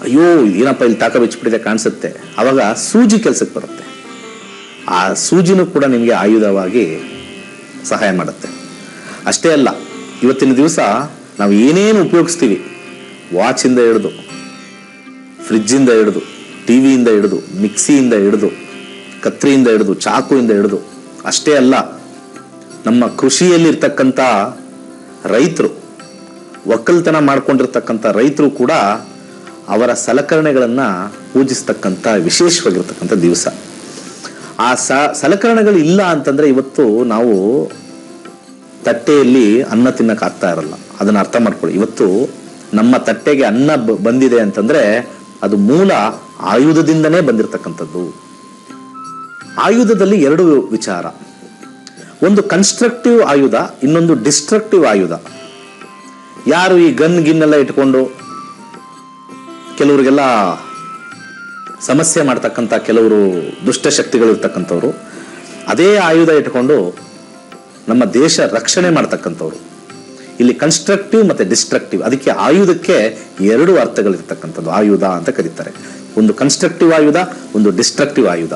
ಅಯ್ಯೋ ಏನಪ್ಪ ಇಲ್ಲಿ ಟಾಕ ಬಿಚ್ಚಿಬಿಟ್ಟಿದೆ ಕಾಣಿಸುತ್ತೆ. ಅವಾಗ ಸೂಜಿ ಕೆಲಸಕ್ಕೆ ಬರುತ್ತೆ. ಆ ಸೂಜಿನೂ ಕೂಡ ನಿಮಗೆ ಆಯುಧವಾಗಿ ಸಹಾಯ ಮಾಡುತ್ತೆ. ಅಷ್ಟೇ ಅಲ್ಲ, ಇವತ್ತಿನ ದಿವಸ ನಾವು ಏನೇನು ಉಪಯೋಗಿಸ್ತೀವಿ, ವಾಚಿಂದ ಹಿಡಿದು, ಫ್ರಿಜ್ಜಿಂದ ಹಿಡಿದು, ಟಿವಿಯಿಂದ ಹಿಡಿದು, ಮಿಕ್ಸಿಯಿಂದ ಹಿಡಿದು, ಕತ್ರಿಯಿಂದ ಹಿಡಿದು, ಚಾಕುವಿಂದ ಹಿಡಿದು, ಅಷ್ಟೇ ಅಲ್ಲ, ನಮ್ಮ ಕೃಷಿಯಲ್ಲಿರ್ತಕ್ಕಂಥ ರೈತರು, ಒಕ್ಕಲ್ತನ ಮಾಡ್ಕೊಂಡಿರ್ತಕ್ಕಂಥ ರೈತರು ಕೂಡ ಅವರ ಸಲಕರಣೆಗಳನ್ನು ಪೂಜಿಸ್ತಕ್ಕಂಥ ವಿಶೇಷವಾಗಿರ್ತಕ್ಕಂಥ ದಿವಸ. ಆ ಸಲಕರಣೆಗಳು ಇಲ್ಲ ಅಂತಂದ್ರೆ ಇವತ್ತು ನಾವು ತಟ್ಟೆಯಲ್ಲಿ ಅನ್ನ ತಿನ್ನಕ್ಕೆ ಆಗ್ತಾ ಇರಲ್ಲ. ಅದನ್ನ ಅರ್ಥ ಮಾಡ್ಕೊಳ್ಳಿ. ಇವತ್ತು ನಮ್ಮ ತಟ್ಟೆಗೆ ಅನ್ನ ಬಂದಿದೆ ಅಂತಂದ್ರೆ ಅದು ಮೂಲ ಆಯುಧದಿಂದನೇ ಬಂದಿರತಕ್ಕಂಥದ್ದು. ಆಯುಧದಲ್ಲಿ ಎರಡು ವಿಚಾರ, ಒಂದು ಕನ್ಸ್ಟ್ರಕ್ಟಿವ್ ಆಯುಧ, ಇನ್ನೊಂದು ಡಿಸ್ಟ್ರಕ್ಟಿವ್ ಆಯುಧ. ಯಾರು ಈ ಗಿನ್ನೆಲ್ಲ ಇಟ್ಕೊಂಡು ಕೆಲವರಿಗೆಲ್ಲ ಸಮಸ್ಯೆ ಮಾಡ್ತಕ್ಕಂಥ ಕೆಲವರು ದುಷ್ಟಶಕ್ತಿಗಳು ಇರ್ತಕ್ಕಂಥವ್ರು, ಅದೇ ಆಯುಧ ಇಟ್ಕೊಂಡು ನಮ್ಮ ದೇಶ ರಕ್ಷಣೆ ಮಾಡ್ತಕ್ಕಂಥವ್ರು. ಇಲ್ಲಿ ಕನ್ಸ್ಟ್ರಕ್ಟಿವ್ ಮತ್ತೆ ಡಿಸ್ಟ್ರಕ್ಟಿವ್. ಅದಕ್ಕೆ ಆಯುಧಕ್ಕೆ ಎರಡು ಅರ್ಥಗಳಿರ್ತಕ್ಕಂಥದ್ದು ಆಯುಧ ಅಂತ ಕರೀತಾರೆ. ಒಂದು ಕನ್ಸ್ಟ್ರಕ್ಟಿವ್ ಆಯುಧ, ಒಂದು ಡಿಸ್ಟ್ರಕ್ಟಿವ್ ಆಯುಧ.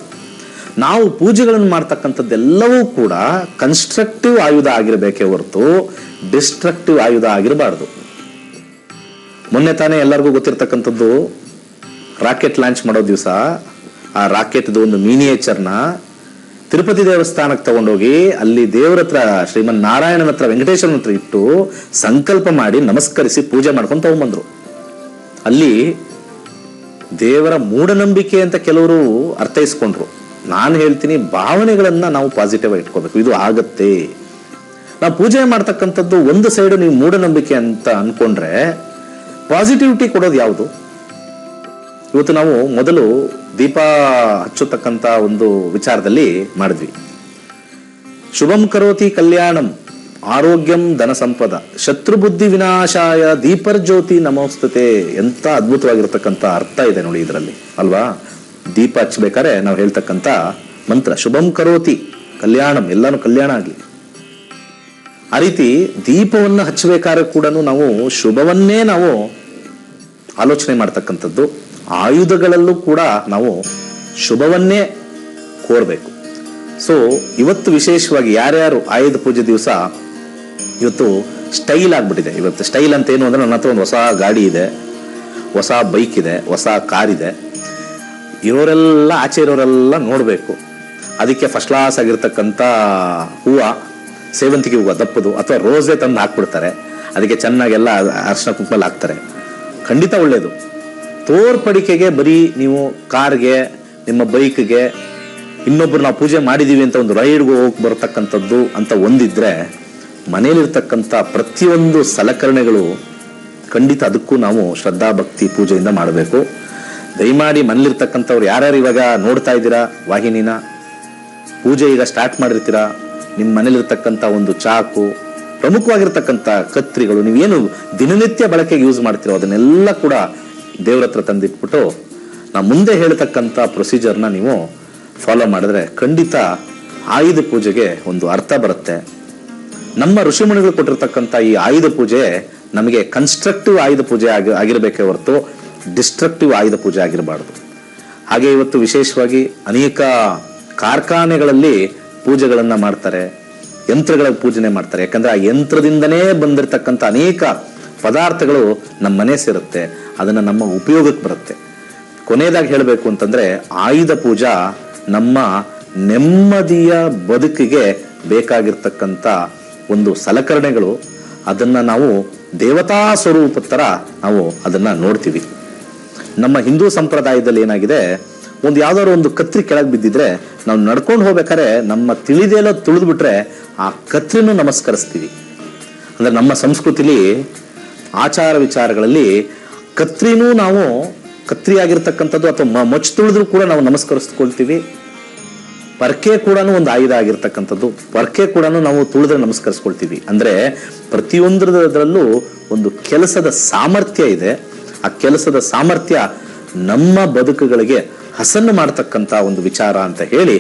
ನಾವು ಪೂಜೆಗಳನ್ನು ಮಾಡ್ತಕ್ಕಂಥದ್ದೆಲ್ಲವೂ ಕೂಡ ಕನ್ಸ್ಟ್ರಕ್ಟಿವ್ ಆಯುಧ ಆಗಿರಬೇಕೇ ಹೊರತು ಡಿಸ್ಟ್ರಕ್ಟಿವ್ ಆಯುಧ ಆಗಿರಬಾರ್ದು. ಮೊನ್ನೆ ತಾನೇ ಎಲ್ಲರಿಗೂ ಗೊತ್ತಿರ್ತಕ್ಕಂಥದ್ದು ರಾಕೆಟ್ ಲಾಂಚ್ ಮಾಡೋ ದಿವಸ ಆ ರಾಕೆಟ್ದು ಒಂದು ಮಿನಿಯೇಚರ್ನ ತಿರುಪತಿ ದೇವಸ್ಥಾನಕ್ಕೆ ತಗೊಂಡೋಗಿ ಅಲ್ಲಿ ದೇವರ ಹತ್ರ, ಶ್ರೀಮನ್ ನಾರಾಯಣನ ಹತ್ರ, ವೆಂಕಟೇಶ್ವರನ ಹತ್ರ ಇಟ್ಟು ಸಂಕಲ್ಪ ಮಾಡಿ ನಮಸ್ಕರಿಸಿ ಪೂಜೆ ಮಾಡ್ಕೊಂಡು ತಗೊಂಡ್ಬಂದ್ರು. ಅಲ್ಲಿ ದೇವರ ಮೂಢನಂಬಿಕೆ ಅಂತ ಕೆಲವರು ಅರ್ಥೈಸ್ಕೊಂಡ್ರು. ನಾನು ಹೇಳ್ತೀನಿ, ಭಾವನೆಗಳನ್ನ ನಾವು ಪಾಸಿಟಿವ್ ಆಗಿ ಇಟ್ಕೋಬೇಕು. ಇದು ಆಗತ್ತೆ. ನಾವು ಪೂಜೆ ಮಾಡ್ತಕ್ಕಂಥದ್ದು ಒಂದು ಸೈಡು ನೀವು ಮೂಢನಂಬಿಕೆ ಅಂತ ಅನ್ಕೊಂಡ್ರೆ ಪಾಸಿಟಿವಿಟಿ ಕೊಡೋದು ಯಾವುದು? ಇವತ್ತು ನಾವು ಮೊದಲು ದೀಪ ಹಚ್ಚತಕ್ಕಂಥ ಒಂದು ವಿಚಾರದಲ್ಲಿ ಮಾಡಿದ್ವಿ. ಶುಭಂ ಕರೋತಿ ಕಲ್ಯಾಣಂ ಆರೋಗ್ಯಂ ಧನ ಸಂಪದ ಶತ್ರುಬುದ್ಧಿ ವಿನಾಶಾಯ ದೀಪರ್ಜ್ಯೋತಿ ನಮೋಸ್ತುತೆ. ಎಂತ ಅದ್ಭುತವಾಗಿರ್ತಕ್ಕಂಥ ಅರ್ಥ ಇದೆ ನೋಡಿ ಇದರಲ್ಲಿ, ಅಲ್ವಾ? ದೀಪ ಹಚ್ಬೇಕಾದ್ರೆ ನಾವು ಹೇಳ್ತಕ್ಕಂಥ ಮಂತ್ರ ಶುಭಂ ಕರೋತಿ ಕಲ್ಯಾಣಂ, ಎಲ್ಲಾನು ಕಲ್ಯಾಣ ಆಗಲಿ. ಆ ರೀತಿ ದೀಪವನ್ನು ಹಚ್ಚಬೇಕಾದ್ರೆ ಕೂಡ ನಾವು ಶುಭವನ್ನೇ ನಾವು ಆಲೋಚನೆ ಮಾಡ್ತಕ್ಕಂಥದ್ದು. ಆಯುಧಗಳಲ್ಲೂ ಕೂಡ ನಾವು ಶುಭವನ್ನೇ ಕೋರಬೇಕು. ಸೊ ಇವತ್ತು ವಿಶೇಷವಾಗಿ ಯಾರ್ಯಾರು ಆಯುಧ ಪೂಜೆ ದಿವಸ ಇವತ್ತು ಸ್ಟೈಲ್ ಆಗ್ಬಿಟ್ಟಿದೆ. ಇವತ್ತು ಸ್ಟೈಲ್ ಅಂತ ಏನು ಅಂದ್ರೆ, ನನ್ನ ಹತ್ರ ಒಂದು ಹೊಸ ಗಾಡಿ ಇದೆ, ಹೊಸ ಬೈಕ್ ಇದೆ, ಹೊಸ ಕಾರ್ ಇದೆ. ಇವರೆಲ್ಲ ಆಚೆ ಇರೋರೆಲ್ಲ ನೋಡಬೇಕು, ಅದಕ್ಕೆ ಫಸ್ಟ್ ಕ್ಲಾಸ್ ಆಗಿರ್ತಕ್ಕಂಥ ಹೂವು, ಸೇವಂತಿಗೆ ಹೂವು ದಪ್ಪದು ಅಥವಾ ರೋಸೇ ತಂದು ಹಾಕ್ಬಿಡ್ತಾರೆ. ಅದಕ್ಕೆ ಚೆನ್ನಾಗೆಲ್ಲ ಅರ್ಶಿನ ಕುಂಕುಮಲ್ಲಿ ಹಾಕ್ತಾರೆ. ಖಂಡಿತ ಒಳ್ಳೆಯದು. ತೋರ್ಪಡಿಕೆಗೆ ಬರೀ ನೀವು ಕಾರ್ಗೆ, ನಿಮ್ಮ ಬೈಕ್ಗೆ, ಇನ್ನೊಬ್ರು ನಾವು ಪೂಜೆ ಮಾಡಿದೀವಿ ಅಂತ ಒಂದು ರೈಡ್ಗೆ ಹೋಗಿ ಬರತಕ್ಕಂಥದ್ದು ಅಂತ ಒಂದಿದ್ರೆ, ಮನೇಲಿರ್ತಕ್ಕಂಥ ಪ್ರತಿಯೊಂದು ಸಲಕರಣೆಗಳು ಖಂಡಿತ ಅದಕ್ಕೂ ನಾವು ಶ್ರದ್ಧಾ ಭಕ್ತಿ ಪೂಜೆಯಿಂದ ಮಾಡಬೇಕು. ದಯಮಾಡಿ ಮನೇಲಿರ್ತಕ್ಕಂಥವ್ರು ಯಾರ್ಯಾರು ಇವಾಗ ನೋಡ್ತಾ ಇದ್ದೀರಾ ವಾಹಿನಿನ, ಪೂಜೆ ಈಗ ಸ್ಟಾರ್ಟ್ ಮಾಡಿರ್ತೀರಾ, ನಿಮ್ಮ ಮನೇಲಿರ್ತಕ್ಕಂಥ ಒಂದು ಚಾಕು, ಪ್ರಮುಖವಾಗಿರ್ತಕ್ಕಂಥ ಕತ್ರಿಗಳು, ನೀವೇನು ದಿನನಿತ್ಯ ಬಳಕೆಗೆ ಯೂಸ್ ಮಾಡ್ತೀರೋ ಅದನ್ನೆಲ್ಲ ಕೂಡ ದೇವ್ರ ಹತ್ರ ತಂದಿಟ್ಬಿಟ್ಟು ನಾವು ಮುಂದೆ ಹೇಳ್ತಕ್ಕಂಥ ಪ್ರೊಸೀಜರ್ನ ನೀವು ಫಾಲೋ ಮಾಡಿದ್ರೆ ಖಂಡಿತ ಆಯುಧ ಪೂಜೆಗೆ ಒಂದು ಅರ್ಥ ಬರುತ್ತೆ. ನಮ್ಮ ಋಷಿಮುನಿಗಳು ಕೊಟ್ಟಿರ್ತಕ್ಕಂಥ ಈ ಆಯುಧ ಪೂಜೆ ನಮಗೆ ಕನ್ಸ್ಟ್ರಕ್ಟಿವ್ ಆಯುಧ ಪೂಜೆ ಆಗಿರಬೇಕೇ ಹೊರತು ಡಿಸ್ಟ್ರಕ್ಟಿವ್ ಆಯುಧ ಪೂಜೆ ಆಗಿರಬಾರ್ದು. ಹಾಗೆ ಇವತ್ತು ವಿಶೇಷವಾಗಿ ಅನೇಕ ಕಾರ್ಖಾನೆಗಳಲ್ಲಿ ಪೂಜೆಗಳನ್ನ ಮಾಡ್ತಾರೆ, ಯಂತ್ರಗಳ ಪೂಜನೆ ಮಾಡ್ತಾರೆ. ಯಾಕಂದ್ರೆ ಆ ಯಂತ್ರದಿಂದನೇ ಬಂದಿರತಕ್ಕಂಥ ಅನೇಕ ಪದಾರ್ಥಗಳು ನಮ್ಮ ಮನೆ ಸೇರುತ್ತೆ, ಅದನ್ನ ನಮ್ಮ ಉಪಯೋಗಕ್ಕೆ ಬರುತ್ತೆ. ಕೊನೆಯದಾಗಿ ಹೇಳಬೇಕು ಅಂತಂದ್ರೆ, ಆಯುಧ ಪೂಜಾ ನಮ್ಮ ನೆಮ್ಮದಿಯ ಬದುಕಿಗೆ ಬೇಕಾಗಿರ್ತಕ್ಕಂಥ ಒಂದು ಸಲಕರಣೆಗಳು. ಅದನ್ನ ನಾವು ದೇವತಾ ಸ್ವರೂಪದ ತರ ನಾವು ಅದನ್ನ ನೋಡ್ತೀವಿ. ನಮ್ಮ ಹಿಂದೂ ಸಂಪ್ರದಾಯದಲ್ಲಿ ಏನಾಗಿದೆ, ಒಂದು ಯಾವ್ದಾದ್ರು ಒಂದು ಕತ್ರಿ ಕೆಳಗೆ ಬಿದ್ದಿದ್ರೆ ನಾವು ನಡ್ಕೊಂಡು ಹೋಗ್ಬೇಕಾದ್ರೆ ನಮ್ಮ ತಿಳಿದೆಲ್ಲ ತುಳಿದ್ಬಿಟ್ರೆ ಆ ಕತ್ರಿನೂ ನಮಸ್ಕರಿಸ್ತೀವಿ. ಅಂದ್ರೆ ನಮ್ಮ ಸಂಸ್ಕೃತಿಲಿ ಆಚಾರ ವಿಚಾರಗಳಲ್ಲಿ ಕತ್ರಿನೂ ನಾವು ಕತ್ರಿ ಆಗಿರ್ತಕ್ಕಂಥದ್ದು ಅಥವಾ ಮೊಚ್ಚು ತುಳಿದ್ರು ಕೂಡ ನಾವು ನಮಸ್ಕರಿಸ್ಕೊಳ್ತೀವಿ. ಪರ್ಕೆ ಕೂಡ ಒಂದು ಆಯುಧ ಆಗಿರ್ತಕ್ಕಂಥದ್ದು, ಪರ್ಕೆ ಕೂಡ ನಾವು ತುಳಿದ್ರೆ ನಮಸ್ಕರಿಸ್ಕೊಳ್ತೀವಿ. ಅಂದ್ರೆ ಪ್ರತಿಯೊಂದರಲ್ಲೂ ಒಂದು ಕೆಲಸದ ಸಾಮರ್ಥ್ಯ ಇದೆ. ಆ ಕೆಲಸದ ಸಾಮರ್ಥ್ಯ ನಮ್ಮ ಬದುಕುಗಳಿಗೆ ಹಸನ್ನು ಮಾಡ್ತಕ್ಕಂಥ ಒಂದು ವಿಚಾರ ಅಂತ ಹೇಳಿ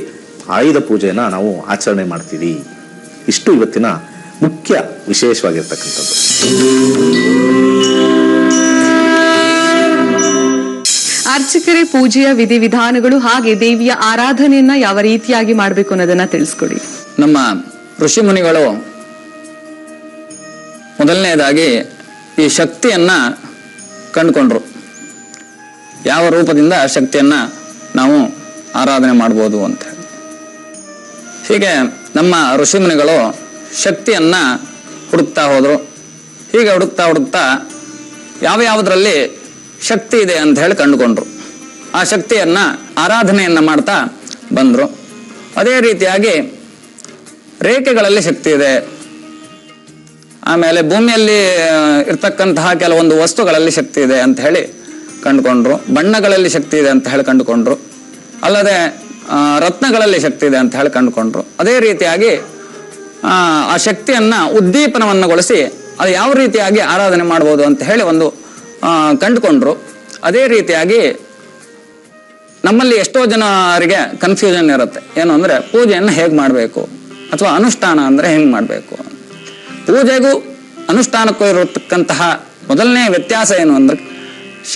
ಆಯುಧ ಪೂಜೆನ ನಾವು ಆಚರಣೆ ಮಾಡ್ತೀವಿ. ಇಷ್ಟು ಇವತ್ತಿನ ಮುಖ್ಯ ವಿಶೇಷವಾಗಿರ್ತಕ್ಕಂಥದ್ದು. ಅರ್ಚಕರೇ, ಪೂಜೆಯ ವಿಧಿವಿಧಾನಗಳು ಹಾಗೆ ದೇವಿಯ ಆರಾಧನೆಯನ್ನ ಯಾವ ರೀತಿಯಾಗಿ ಮಾಡಬೇಕು ಅನ್ನೋದನ್ನ ತಿಳಿಸ್ಕೊಡಿ. ನಮ್ಮ ಋಷಿ ಮುನಿಗಳು ಮೊದಲನೇದಾಗಿ ಈ ಶಕ್ತಿಯನ್ನ ಕಂಡುಕೊಂಡ್ರು. ಯಾವ ರೂಪದಿಂದ ಶಕ್ತಿಯನ್ನ ನಾವು ಆರಾಧನೆ ಮಾಡ್ಬೋದು ಅಂತ. ಹೀಗೆ ನಮ್ಮ ಋಷಿ ಮುನಿಗಳು ಶಕ್ತಿಯನ್ನ ಹುಡುಕ್ತಾ ಹೋದ್ರು. ಹೀಗೆ ಹುಡುಕ್ತಾ ಯಾವುದ್ರಲ್ಲಿ ಶಕ್ತಿ ಇದೆ ಅಂತ ಹೇಳಿ ಕಂಡುಕೊಂಡ್ರು. ಆ ಶಕ್ತಿಯನ್ನ ಆರಾಧನೆಯನ್ನ ಮಾಡ್ತಾ ಬಂದ್ರು. ಅದೇ ರೀತಿಯಾಗಿ ರೇಖೆಗಳಲ್ಲಿ ಶಕ್ತಿ ಇದೆ, ಆಮೇಲೆ ಭೂಮಿಯಲ್ಲಿ ಇರ್ತಕ್ಕಂತಹ ಕೆಲವೊಂದು ವಸ್ತುಗಳಲ್ಲಿ ಶಕ್ತಿ ಇದೆ ಅಂತ ಹೇಳಿ ಕಂಡುಕೊಂಡ್ರು. ಬಣ್ಣಗಳಲ್ಲಿ ಶಕ್ತಿ ಇದೆ ಅಂತ ಹೇಳಿ ಕಂಡುಕೊಂಡ್ರು. ಅಲ್ಲದೆ ರತ್ನಗಳಲ್ಲಿ ಶಕ್ತಿ ಇದೆ ಅಂತ ಹೇಳಿ ಕಂಡುಕೊಂಡ್ರು. ಅದೇ ರೀತಿಯಾಗಿ ಆ ಶಕ್ತಿಯನ್ನ ಉದ್ದೀಪನವನ್ನುಗೊಳಿಸಿ ಅದು ಯಾವ ರೀತಿಯಾಗಿ ಆರಾಧನೆ ಮಾಡ್ಬೋದು ಅಂತ ಹೇಳಿ ಒಂದು ಕಂಡುಕೊಂಡ್ರು. ಅದೇ ರೀತಿಯಾಗಿ ನಮ್ಮಲ್ಲಿ ಎಷ್ಟೋ ಜನರಿಗೆ ಕನ್ಫ್ಯೂಷನ್ ಇರುತ್ತೆ. ಏನು ಅಂದ್ರೆ, ಪೂಜೆಯನ್ನು ಹೇಗೆ ಮಾಡಬೇಕು ಅಥವಾ ಅನುಷ್ಠಾನ ಅಂದ್ರೆ ಹೆಂಗೆ ಮಾಡಬೇಕು. ಪೂಜೆಗೂ ಅನುಷ್ಠಾನಕ್ಕೂ ಇರತಕ್ಕಂತಹ ಮೊದಲನೇ ವ್ಯತ್ಯಾಸ ಏನು ಅಂದ್ರೆ,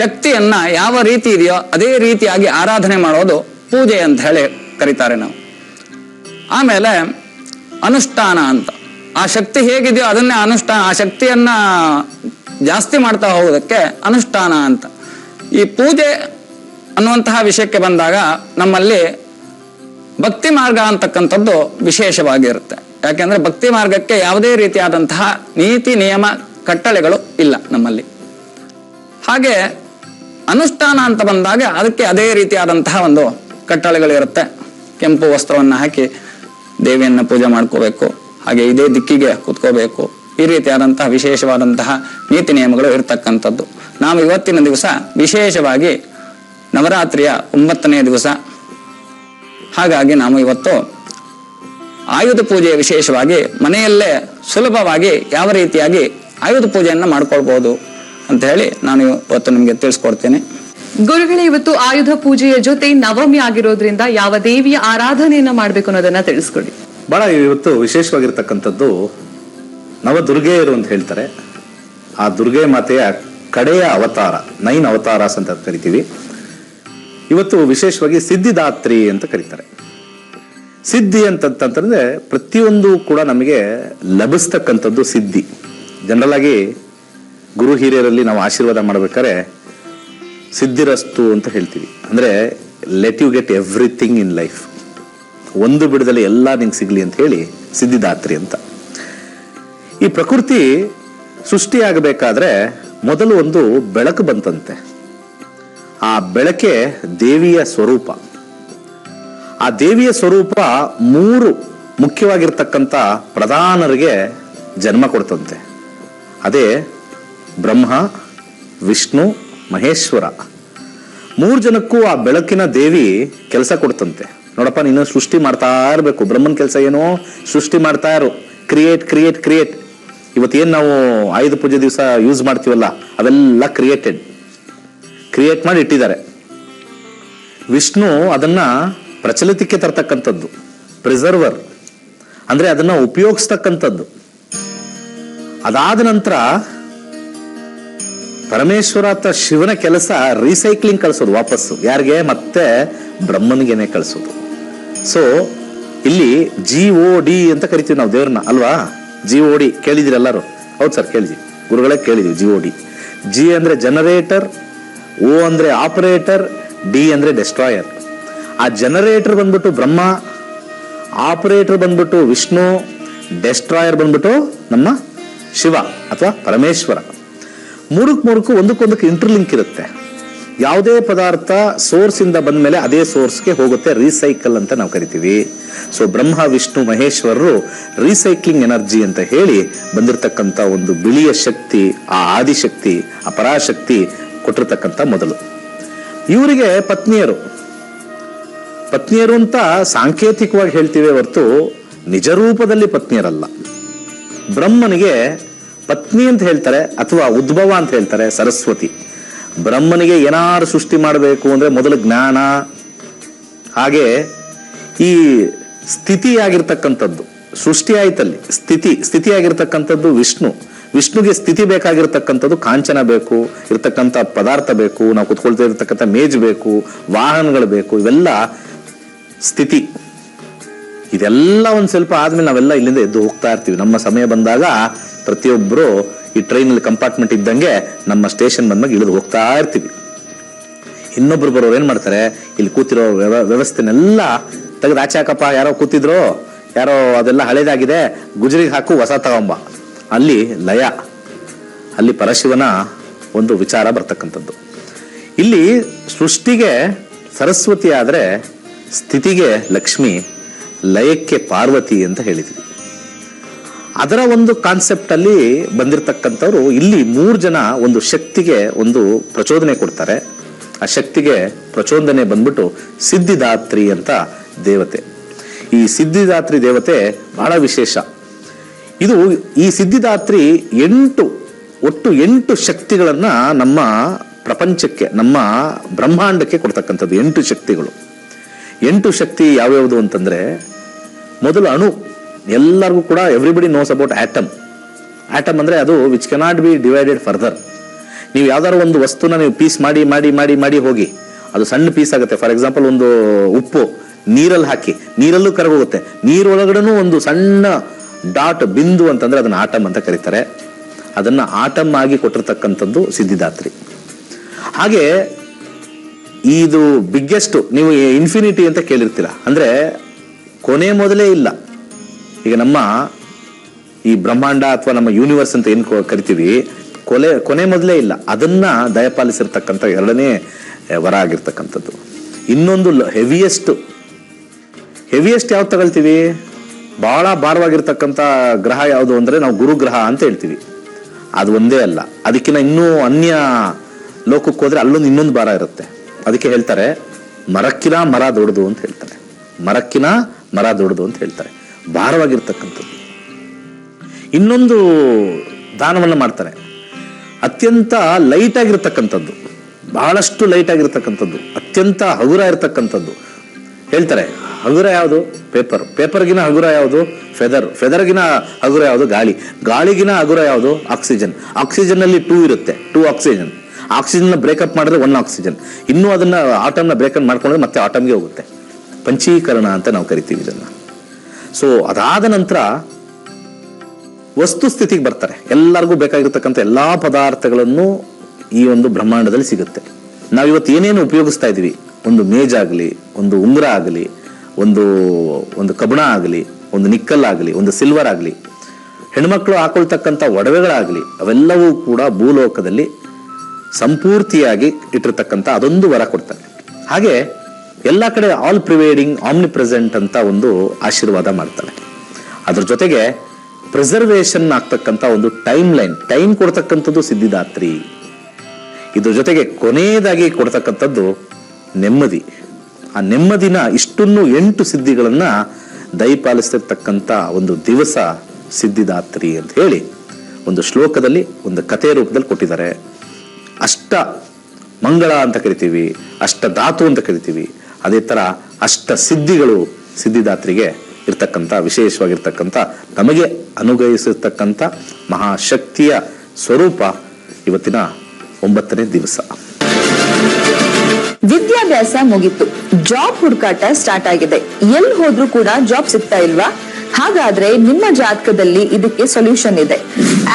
ಶಕ್ತಿಯನ್ನ ಯಾವ ರೀತಿ ಇದೆಯೋ ಅದೇ ರೀತಿಯಾಗಿ ಆರಾಧನೆ ಮಾಡೋದು ಪೂಜೆ ಅಂತ ಹೇಳಿ ಕರೀತಾರೆ ನಾವು. ಆಮೇಲೆ ಅನುಷ್ಠಾನ ಅಂತ, ಆ ಶಕ್ತಿ ಹೇಗಿದೆಯೋ ಅದನ್ನೇ ಅನುಷ್ಠಾನ, ಆ ಶಕ್ತಿಯನ್ನ ಜಾಸ್ತಿ ಮಾಡ್ತಾ ಹೋಗೋದಕ್ಕೆ ಅನುಷ್ಠಾನ ಅಂತ. ಈ ಪೂಜೆ ಅನ್ನುವಂತಹ ವಿಷಯಕ್ಕೆ ಬಂದಾಗ ನಮ್ಮಲ್ಲಿ ಭಕ್ತಿ ಮಾರ್ಗ ಅಂತಕ್ಕಂಥದ್ದು ವಿಶೇಷವಾಗಿರುತ್ತೆ. ಯಾಕೆಂದ್ರೆ ಭಕ್ತಿ ಮಾರ್ಗಕ್ಕೆ ಯಾವುದೇ ರೀತಿಯಾದಂತಹ ನೀತಿ ನಿಯಮ ಕಟ್ಟಳೆಗಳು ಇಲ್ಲ ನಮ್ಮಲ್ಲಿ. ಹಾಗೆ ಅನುಷ್ಠಾನ ಅಂತ ಬಂದಾಗ ಅದಕ್ಕೆ ಅದೇ ರೀತಿಯಾದಂತಹ ಒಂದು ಕಟ್ಟಳೆಗಳಿರುತ್ತೆ. ಕೆಂಪು ವಸ್ತ್ರವನ್ನು ಹಾಕಿ ದೇವಿಯನ್ನ ಪೂಜೆ ಮಾಡ್ಕೋಬೇಕು, ಹಾಗೆ ಇದೇ ದಿಕ್ಕಿಗೆ ಕೂತ್ಕೋಬೇಕು, ಈ ರೀತಿಯಾದಂತಹ ವಿಶೇಷವಾದಂತಹ ನೀತಿ ನಿಯಮಗಳು ಇರತಕ್ಕಂಥದ್ದು. ನಾವು ಇವತ್ತಿನ ದಿವಸ ವಿಶೇಷವಾಗಿ ನವರಾತ್ರಿಯ 9ನೇ ದಿವಸ, ಹಾಗಾಗಿ ನಾವು ಇವತ್ತು ಆಯುಧ ಪೂಜೆ ವಿಶೇಷವಾಗಿ ಮನೆಯಲ್ಲೇ ಸುಲಭವಾಗಿ ಯಾವ ರೀತಿಯಾಗಿ ಆಯುಧ ಪೂಜೆಯನ್ನು ಮಾಡ್ಕೊಳ್ಬೋದು ಅಂತ ಹೇಳಿ ನಾನು ಇವತ್ತು ನಿಮಗೆ ತಿಳಿಸ್ಕೊಡ್ತೀನಿ. ಗುರುಗಳೇ, ಇವತ್ತು ಆಯುಧ ಪೂಜೆಯ ಜೊತೆ ನವಮಿ ಆಗಿರೋದ್ರಿಂದ ಯಾವ ದೇವಿಯ ಆರಾಧನೆಯನ್ನ ಮಾಡ್ಬೇಕು ಅನ್ನೋದನ್ನ ತಿಳಿಸ್ಕೊಡಿ. ಬಹಳ ಇವತ್ತು ವಿಶೇಷವಾಗಿರ್ತಕ್ಕಂಥದ್ದು ನವದುರ್ಗೆಯರು ಅಂತ ಹೇಳ್ತಾರೆ. ಆ ದುರ್ಗೆ ಮಾತೆಯ ಕಡೆಯ ಅವತಾರ, 9 ಅವತಾರಾಸ್ ಅಂತ ಕರಿತೀವಿ. ಇವತ್ತು ವಿಶೇಷವಾಗಿ ಸಿದ್ಧಿದಾತ್ರಿ ಅಂತ ಕರೀತಾರೆ. ಸಿದ್ಧಿ ಅಂತಂತಂದ್ರೆ ಪ್ರತಿಯೊಂದು ಕೂಡ ನಮಗೆ ಲಭಿಸ್ತಕ್ಕಂಥದ್ದು ಸಿದ್ಧಿ. ಜನರಲ್ ಆಗಿ ಗುರು ಹಿರಿಯರಲ್ಲಿ ನಾವು ಆಶೀರ್ವಾದ ಮಾಡ್ಬೇಕಾದ್ರೆ ಸಿದ್ಧಿರಸ್ತು ಅಂತ ಹೇಳ್ತೀವಿ. ಅಂದ್ರೆ let you get everything in life, ಒಂದು ಬಿಡದಲ್ಲಿ ಎಲ್ಲ ನಿಂಗೆ ಸಿಗ್ಲಿ ಅಂತ ಹೇಳಿ ಸಿದ್ಧಿದಾತ್ರಿ ಅಂತ. ಈ ಪ್ರಕೃತಿ ಸೃಷ್ಟಿಯಾಗಬೇಕಾದ್ರೆ ಮೊದಲು ಒಂದು ಬೆಳಕು ಬಂತಂತೆ. ಆ ಬೆಳಕೆ ದೇವಿಯ ಸ್ವರೂಪ. ಆ ದೇವಿಯ ಸ್ವರೂಪ 3 ಮುಖ್ಯವಾಗಿರ್ತಕ್ಕಂಥ ಪ್ರಧಾನರಿಗೆ ಜನ್ಮ ಕೊಡ್ತಂತೆ. ಅದೇ ಬ್ರಹ್ಮ, ವಿಷ್ಣು, ಮಹೇಶ್ವರ. 3 ಜನಕ್ಕೂ ಆ ಬೆಳಕಿನ ದೇವಿ ಕೆಲಸ ಕೊಡ್ತಂತೆ. ನೋಡಪ್ಪ, ನೀನು ಸೃಷ್ಟಿ ಮಾಡ್ತಾ ಇರಬೇಕು. ಬ್ರಹ್ಮನ್ ಕೆಲಸ ಏನೋ ಸೃಷ್ಟಿ ಮಾಡ್ತಾ ಇರು, ಕ್ರಿಯೇಟ್ ಕ್ರಿಯೇಟ್ ಕ್ರಿಯೇಟ್. ಇವತ್ತೇನು ನಾವು ಆಯುಧ ಪೂಜೆ ದಿವಸ ಯೂಸ್ ಮಾಡ್ತೀವಲ್ಲ, ಅವೆಲ್ಲ ಕ್ರಿಯೇಟ್ ಮಾಡಿ ಇಟ್ಟಿದ್ದಾರೆ. ವಿಷ್ಣು ಅದನ್ನ ಪ್ರಚಲಿತಕ್ಕೆ ತರ್ತಕ್ಕಂಥದ್ದು, ಪ್ರಿಸರ್ವರ್ ಅಂದ್ರೆ ಅದನ್ನ ಉಪಯೋಗಿಸ್ತಕ್ಕಂಥದ್ದು. ಅದಾದ ನಂತರ ಪರಮೇಶ್ವರ ಶಿವನ ಕೆಲಸ ರೀಸೈಕ್ಲಿಂಗ್ ಕಳಿಸೋದು ವಾಪಸ್ಸು. ಯಾರಿಗೆ? ಮತ್ತೆ ಬ್ರಹ್ಮನಿಗೆನೆ ಕಳಿಸೋದು. ಸೊ ಇಲ್ಲಿ GOD ಅಂತ ಕರಿತೀವಿ ನಾವು ದೇವ್ರನ್ನ, ಅಲ್ವಾ? GOD ಕೇಳಿದಿರಿ ಎಲ್ಲರೂ? ಹೌದು ಸರ್, ಕೇಳಿದ್ವಿ, ಗುರುಗಳೇ ಕೇಳಿದ್ವಿ. GOD. G ಅಂದ್ರೆ ಜನರೇಟರ್, O ಅಂದ್ರೆ ಆಪರೇಟರ್, D ಅಂದ್ರೆ ಡೆಸ್ಟ್ರಾಯರ್. ಆ ಜನರೇಟರ್ ಬಂದ್ಬಿಟ್ಟು ಬ್ರಹ್ಮ, ಆಪರೇಟರ್ ಬಂದ್ಬಿಟ್ಟು ವಿಷ್ಣು, ಡೆಸ್ಟ್ರಾಯರ್ ಬಂದ್ಬಿಟ್ಟು ನಮ್ಮ ಶಿವ ಅಥವಾ ಪರಮೇಶ್ವರ. 3 ಒಂದಕ್ಕೊಂದಕ್ಕೆ ಇಂಟರ್ಲಿಂಕ್ ಇರುತ್ತೆ. ಯಾವುದೇ ಪದಾರ್ಥ ಸೋರ್ಸ್ ಇಂದ ಬಂದ ಮೇಲೆ ಅದೇ ಸೋರ್ಸ್ಗೆ ಹೋಗುತ್ತೆ, ರೀಸೈಕಲ್ ಅಂತ ನಾವು ಕರಿತೀವಿ. ಸೊ ಬ್ರಹ್ಮ, ವಿಷ್ಣು, ಮಹೇಶ್ವರರು ರೀಸೈಕ್ಲಿಂಗ್ ಎನರ್ಜಿ ಅಂತ ಹೇಳಿ ಬಂದಿರತಕ್ಕಂಥ ಒಂದು ಬಿಳಿಯ ಶಕ್ತಿ, ಆ ಆದಿಶಕ್ತಿ, ಆ ಪರಾಶಕ್ತಿ ಕೊಟ್ಟಿರ್ತಕ್ಕಂಥ ಮೊದಲು. ಇವರಿಗೆ ಪತ್ನಿಯರು ಅಂತ ಸಾಂಕೇತಿಕವಾಗಿ ಹೇಳ್ತೀವಿ ಹೊರತು ನಿಜ ರೂಪದಲ್ಲಿ ಪತ್ನಿಯರಲ್ಲ. ಬ್ರಹ್ಮನಿಗೆ ಪತ್ನಿ ಅಂತ ಹೇಳ್ತಾರೆ ಅಥವಾ ಉದ್ಭವ ಅಂತ ಹೇಳ್ತಾರೆ ಸರಸ್ವತಿ. ಬ್ರಹ್ಮನಿಗೆ ಏನಾರು ಸೃಷ್ಟಿ ಮಾಡಬೇಕು ಅಂದ್ರೆ ಮೊದಲು ಜ್ಞಾನ, ಹಾಗೆ ಈ ಸ್ಥಿತಿಯಾಗಿರ್ತಕ್ಕಂಥದ್ದು ಸೃಷ್ಟಿ ಆಯ್ತಲ್ಲಿ. ಸ್ಥಿತಿಯಾಗಿರ್ತಕ್ಕಂಥದ್ದು ವಿಷ್ಣುಗೆ ಸ್ಥಿತಿ ಬೇಕಾಗಿರ್ತಕ್ಕಂಥದ್ದು ಕಾಂಚನ ಬೇಕು, ಇರ್ತಕ್ಕಂಥ ಪದಾರ್ಥ ಬೇಕು, ನಾವು ಕುತ್ಕೊಳ್ತಾ ಇರ್ತಕ್ಕಂಥ ಮೇಜ್ ಬೇಕು, ವಾಹನಗಳು ಬೇಕು, ಇವೆಲ್ಲ ಸ್ಥಿತಿ. ಇದೆಲ್ಲ ಒಂದ್ ಸ್ವಲ್ಪ ಆದ್ಮೇಲೆ ನಾವೆಲ್ಲ ಇಲ್ಲಿಂದ ಎದ್ದು ಹೋಗ್ತಾ ಇರ್ತೀವಿ. ನಮ್ಮ ಸಮಯ ಬಂದಾಗ ಪ್ರತಿಯೊಬ್ಬರು ಈ ಟ್ರೈನಲ್ಲಿ ಕಂಪಾರ್ಟ್ಮೆಂಟ್ ಇದ್ದಂಗೆ ನಮ್ಮ ಸ್ಟೇಷನ್ ಬಂದಾಗ ಇಳಿದು ಹೋಗ್ತಾ ಇರ್ತೀವಿ. ಇನ್ನೊಬ್ರು ಬರೋರು ಏನ್ ಮಾಡ್ತಾರೆ, ಇಲ್ಲಿ ಕೂತಿರೋ ವ್ಯವಸ್ಥೆನೆಲ್ಲ ತೆಗೆದು ಆಚೆ ಹಾಕಪ್ಪ, ಯಾರೋ ಕೂತಿದ್ರು, ಯಾರೋ ಅದೆಲ್ಲ ಹಳೇದಾಗಿದೆ, ಗುಜರಿಗೆ ಹಾಕು, ಹೊಸ ತಗೊಂಬ. ಅಲ್ಲಿ ಲಯ, ಅಲ್ಲಿ ಪರಶಿವನ ಒಂದು ವಿಚಾರ ಬರ್ತಕ್ಕಂಥದ್ದು. ಇಲ್ಲಿ ಸೃಷ್ಟಿಗೆ ಸರಸ್ವತಿ ಆದ್ರೆ ಸ್ಥಿತಿಗೆ ಲಕ್ಷ್ಮಿ, ಲಯಕ್ಕೆ ಪಾರ್ವತಿ ಅಂತ ಹೇಳಿದ್ವಿ. ಅದರ ಒಂದು ಕಾನ್ಸೆಪ್ಟ್ ಅಲ್ಲಿ ಬಂದಿರತಕ್ಕಂಥವ್ರು ಇಲ್ಲಿ 3 ಜನ ಒಂದು ಶಕ್ತಿಗೆ ಒಂದು ಪ್ರಚೋದನೆ ಕೊಡ್ತಾರೆ. ಆ ಶಕ್ತಿಗೆ ಪ್ರಚೋದನೆ ಬಂದ್ಬಿಟ್ಟು ಸಿದ್ಧಿದಾತ್ರಿ ಅಂತ ದೇವತೆ. ಈ ಸಿದ್ಧಿದಾತ್ರಿ ದೇವತೆ ಬಹಳ ವಿಶೇಷ. ಈ ಸಿದ್ಧಿದಾತ್ರಿ ಒಟ್ಟು 8 ಶಕ್ತಿಗಳನ್ನ ನಮ್ಮ ಪ್ರಪಂಚಕ್ಕೆ, ನಮ್ಮ ಬ್ರಹ್ಮಾಂಡಕ್ಕೆ ಕೊಡ್ತಕ್ಕಂಥದ್ದು 8 ಶಕ್ತಿಗಳು. 8 ಶಕ್ತಿ ಯಾವ್ಯಾವುದು ಅಂತಂದ್ರೆ, ಮೊದಲು ಅಣು. ಎಲ್ಲರಿಗೂ ಕೂಡ everybody knows about atom. Atom ಅಂದ್ರೆ ಅದು which cannot be divided further. ನೀವು ಯಾವ್ದಾದ್ರು ಒಂದು ವಸ್ತುನ ನೀವು ಪೀಸ್ ಮಾಡಿ ಮಾಡಿ ಮಾಡಿ ಮಾಡಿ ಹೋಗಿ, ಅದು ಸಣ್ಣ ಪೀಸ್ ಆಗುತ್ತೆ. ಫಾರ್ ಎಕ್ಸಾಂಪಲ್, ಒಂದು ಉಪ್ಪು ನೀರಲ್ಲಿ ಹಾಕಿ, ನೀರಲ್ಲೂ ಕರಗೋಗುತ್ತೆ. ನೀರೊಳಗಡೆನೂ ಒಂದು ಸಣ್ಣ ಡಾಟ್, ಬಿಂದು ಅಂತಂದ್ರೆ ಅದನ್ನ ಆಟಮ್ ಅಂತ ಕರೀತಾರೆ. ಅದನ್ನ ಆಟಮ್ ಆಗಿ ಕೊಟ್ಟಿರ್ತಕ್ಕಂಥದ್ದು ಸಿದ್ಧಿದಾತ್ರಿ. ಹಾಗೆ ಇದು ಬಿಗ್ಗೆಸ್ಟ್, ನೀವು ಇನ್ಫಿನಿಟಿ ಅಂತ ಕೇಳಿರ್ತೀರ, ಅಂದ್ರೆ ಕೊನೆ ಮೊದಲೇ ಇಲ್ಲ. ಈಗ ನಮ್ಮ ಈ ಬ್ರಹ್ಮಾಂಡ ಅಥವಾ ನಮ್ಮ ಯೂನಿವರ್ಸ್ ಅಂತ ಏನ್ ಕರಿತೀವಿ, ಕೊನೆ ಮೊದಲೇ ಇಲ್ಲ. ಅದನ್ನ ದಯಪಾಲಿಸಿರ್ತಕ್ಕಂಥ 2ನೇ ವರ ಆಗಿರ್ತಕ್ಕಂಥದ್ದು. ಇನ್ನೊಂದು ಹೆವಿಯೆಸ್ಟ್ ಯಾವ್ದು ತಗೊಳ್ತೀವಿ, ಬಹಳ ಭಾರವಾಗಿರ್ತಕ್ಕಂಥ ಗ್ರಹ ಯಾವುದು ಅಂದ್ರೆ ನಾವು ಗುರುಗ್ರಹ ಅಂತ ಹೇಳ್ತೀವಿ. ಅದು ಒಂದೇ ಅಲ್ಲ, ಅದಕ್ಕಿಂತ ಇನ್ನೂ ಅನ್ಯ ಲೋಕಕ್ಕೆ ಹೋದ್ರೆ ಅಲ್ಲೊಂದು ಇನ್ನೊಂದು ಭಾರ ಇರುತ್ತೆ. ಅದಕ್ಕೆ ಹೇಳ್ತಾರೆ ಮರಕ್ಕಿನ ಮರ ದೊಡ್ಡದು ಅಂತ ಹೇಳ್ತಾರೆ. ಮರಕ್ಕಿನ ಮರ ದೊಡ್ಡದು ಅಂತ ಹೇಳ್ತಾರೆ, ಭಾರವಾಗಿರ್ತಕ್ಕಂಥದ್ದು. ಇನ್ನೊಂದು ದಾನವನ್ನ ಮಾಡ್ತಾರೆ, ಅತ್ಯಂತ ಲೈಟ್ ಆಗಿರ್ತಕ್ಕಂಥದ್ದು. ಬಹಳಷ್ಟು ಲೈಟ್ ಆಗಿರ್ತಕ್ಕಂಥದ್ದು, ಅತ್ಯಂತ ಹಗುರ ಇರತಕ್ಕಂಥದ್ದು. ಹೇಳ್ತಾರೆ ಹಗುರ ಯಾವುದು? ಪೇಪರ್. ಪೇಪರ್ಗಿನ ಹಗುರ ಯಾವುದು? ಫೆದರ್. ಫೆದರ್ಗಿನ ಹಗುರ ಯಾವುದು? ಗಾಳಿ. ಗಾಳಿಗಿನ ಹಗುರ ಯಾವುದು? ಆಕ್ಸಿಜನ್. ಆಕ್ಸಿಜನ್ ಅಲ್ಲಿ 2 ಇರುತ್ತೆ, 2 ಆಕ್ಸಿಜನ್. ಆಕ್ಸಿಜನ್ ಬ್ರೇಕಪ್ ಮಾಡಿದ್ರೆ 1 ಆಕ್ಸಿಜನ್. ಇನ್ನೂ ಅದನ್ನ ಆಟಮ್ನ ಬ್ರೇಕಪ್ ಮಾಡ್ಕೊಂಡ್ರೆ ಮತ್ತೆ ಆಟಮ್ಗೆ ಹೋಗುತ್ತೆ. ಪಂಚೀಕರಣ ಅಂತ ನಾವು ಕರಿತೀವಿ ಇದನ್ನ. ಸೊ ಅದಾದ ನಂತರ ವಸ್ತು ಸ್ಥಿತಿಗೆ ಬರ್ತಾರೆ. ಎಲ್ಲರಿಗೂ ಬೇಕಾಗಿರ್ತಕ್ಕಂಥ ಎಲ್ಲಾ ಪದಾರ್ಥಗಳನ್ನು ಈ ಒಂದು ಬ್ರಹ್ಮಾಂಡದಲ್ಲಿ ಸಿಗುತ್ತೆ. ನಾವಿವತ್ತು ಏನೇನು ಉಪಯೋಗಿಸ್ತಾ ಇದೀವಿ, ಒಂದು ಮೇಜಾಗಲಿ, ಒಂದು ಉಂಗುರ ಆಗಲಿ, ಒಂದು ಕಬ್ಬಣ ಆಗಲಿ, ಒಂದು ನಿಕ್ಕಲ್ ಆಗಲಿ, ಒಂದು ಸಿಲ್ವರ್ ಆಗಲಿ, ಹೆಣ್ಮಕ್ಳು ಹಾಕೊಳ್ತಕ್ಕಂಥ ಒಡವೆಗಳಾಗಲಿ, ಅವೆಲ್ಲವೂ ಕೂಡ ಭೂಲೋಕದಲ್ಲಿ ಸಂಪೂರ್ತಿಯಾಗಿ ಇಟ್ಟಿರ್ತಕ್ಕಂಥ ಅದೊಂದು ವರ ಕೊಡ್ತಾರೆ. ಹಾಗೆ ಎಲ್ಲ ಕಡೆ ಆಲ್ ಪ್ರಿವೇಡಿಂಗ್ ಆಮ್ನಿ ಪ್ರೆಸೆಂಟ್ ಅಂತ ಒಂದು ಆಶೀರ್ವಾದ ಮಾಡ್ತಾರೆ. ಅದ್ರ ಜೊತೆಗೆ ಪ್ರಿಸರ್ವೇಷನ್ ಆಗ್ತಕ್ಕಂಥ ಒಂದು ಟೈಮ್ ಕೊಡ್ತಕ್ಕಂಥದ್ದು ಸಿದ್ಧಿದಾತ್ರಿ. ಇದ್ರ ಜೊತೆಗೆ ಕೊನೆಯದಾಗಿ ಕೊಡ್ತಕ್ಕಂಥದ್ದು ನೆಮ್ಮದಿ. ಆ ನೆಮ್ಮದಿನ ಇಷ್ಟನ್ನು 8 ಸಿದ್ಧಿಗಳನ್ನ ದಯಪಾಲಿಸ್ತಿರ್ತಕ್ಕಂಥ ಒಂದು ದಿವಸ ಸಿದ್ಧಿದಾತ್ರಿ ಅಂತ ಹೇಳಿ ಒಂದು ಶ್ಲೋಕದಲ್ಲಿ ಒಂದು ಕಥೆಯ ರೂಪದಲ್ಲಿ ಕೊಟ್ಟಿದ್ದಾರೆ. ಅಷ್ಟ ಮಂಗಳ ಅಂತ ಕರಿತೀವಿ, ಅಷ್ಟ ಧಾತು ಅಂತ ಕರಿತೀವಿ. ಅದೇ ತರ ಅಷ್ಟ ಸಿದ್ಧಿಗಳು ಸಿದ್ಧಿದಾತ್ರಿಗೆ ಇರ್ತಕ್ಕಂಥ ವಿಶೇಷವಾಗಿರ್ತಕ್ಕಂಥ ನಮಗೆ ಅನುಗ್ರಹಿಸಿರ್ತಕ್ಕಂಥ ಮಹಾಶಕ್ತಿಯ ಸ್ವರೂಪ ಇವತ್ತಿನ 9ನೇ ದಿವಸ. ವಿದ್ಯಾಭ್ಯಾಸ ಮುಗಿತು, ಜಾಬ್ ಹುಡುಕಾಟ ಸ್ಟಾರ್ಟ್ ಆಗಿದೆ. ಎಲ್ಲಿ ಹೋದ್ರೂ ಕೂಡ ಜಾಬ್ ಸಿಗ್ತಾ ಇಲ್ವಾ? ಹಾಗಾದ್ರೆ ನಿಮ್ಮ ಜಾತಕದಲ್ಲಿ ಇದಕ್ಕೆ ಸೊಲ್ಯೂಷನ್ ಇದೆ.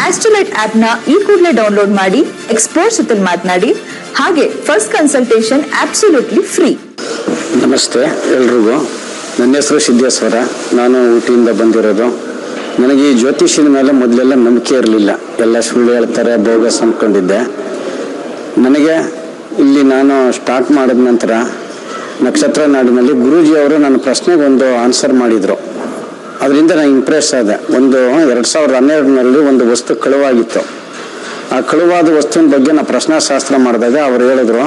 ಆಸ್ಟ್ರೋಲೈಟ್ ಆಪ್ ನ ಈ ಕೂಡಲೇ ಡೌನ್ಲೋಡ್ ಮಾಡಿ, ಎಕ್ಸ್ಪರ್ಟ್ಸ್ ಜೊತೆ ಮಾತನಾಡಿ, ಹಾಗೆ ಫಸ್ಟ್ ಕನ್ಸಲ್ಟೇಷನ್ ಅಬ್ಸಲ್ಯೂಟ್ಲಿ ಫ್ರೀ. ನಮಸ್ತೆ ಎಲ್ರಿಗೂ. ನನ್ನ ಹೆಸರು ಸಿದ್ದೇಶ್ವರ. ನಾನು ಊಟಿಯಿಂದ ಬಂದಿರೋದು. ನನಗೆ ಈ ಜ್ಯೋತಿಷ್ಯದ ಮೇಲೆ ಮೊದಲೆಲ್ಲ ನಂಬಿಕೆ ಇರಲಿಲ್ಲ. ಎಲ್ಲ ಸುಳ್ಳು ಹೇಳ್ತಾರೆ, ಬೋಗಸ್ ಅಂದ್ಕೊಂಡಿದ್ದೆ. ನನಗೆ ಇಲ್ಲಿ ನಾನು ಸ್ಟಾರ್ಟ್ ಮಾಡಿದ ನಂತರ ನಕ್ಷತ್ರ ನಾಡಿನಲ್ಲಿ ಗುರೂಜಿಯವರು ನನ್ನ ಪ್ರಶ್ನೆಗೆ ಒಂದು ಆನ್ಸರ್ ಮಾಡಿದರು. ಅದರಿಂದ ನಾನು ಇಂಪ್ರೆಸ್ ಆದೆ. 2012ರಲ್ಲಿ ಒಂದು ವಸ್ತು ಕಳುವಾಗಿತ್ತು. ಆ ಕಳುವಾದ ವಸ್ತುವಿನ ಬಗ್ಗೆ ನಾನು ಪ್ರಶ್ನಾಶಾಸ್ತ್ರ ಮಾಡಿದಾಗ ಅವ್ರು ಹೇಳಿದ್ರು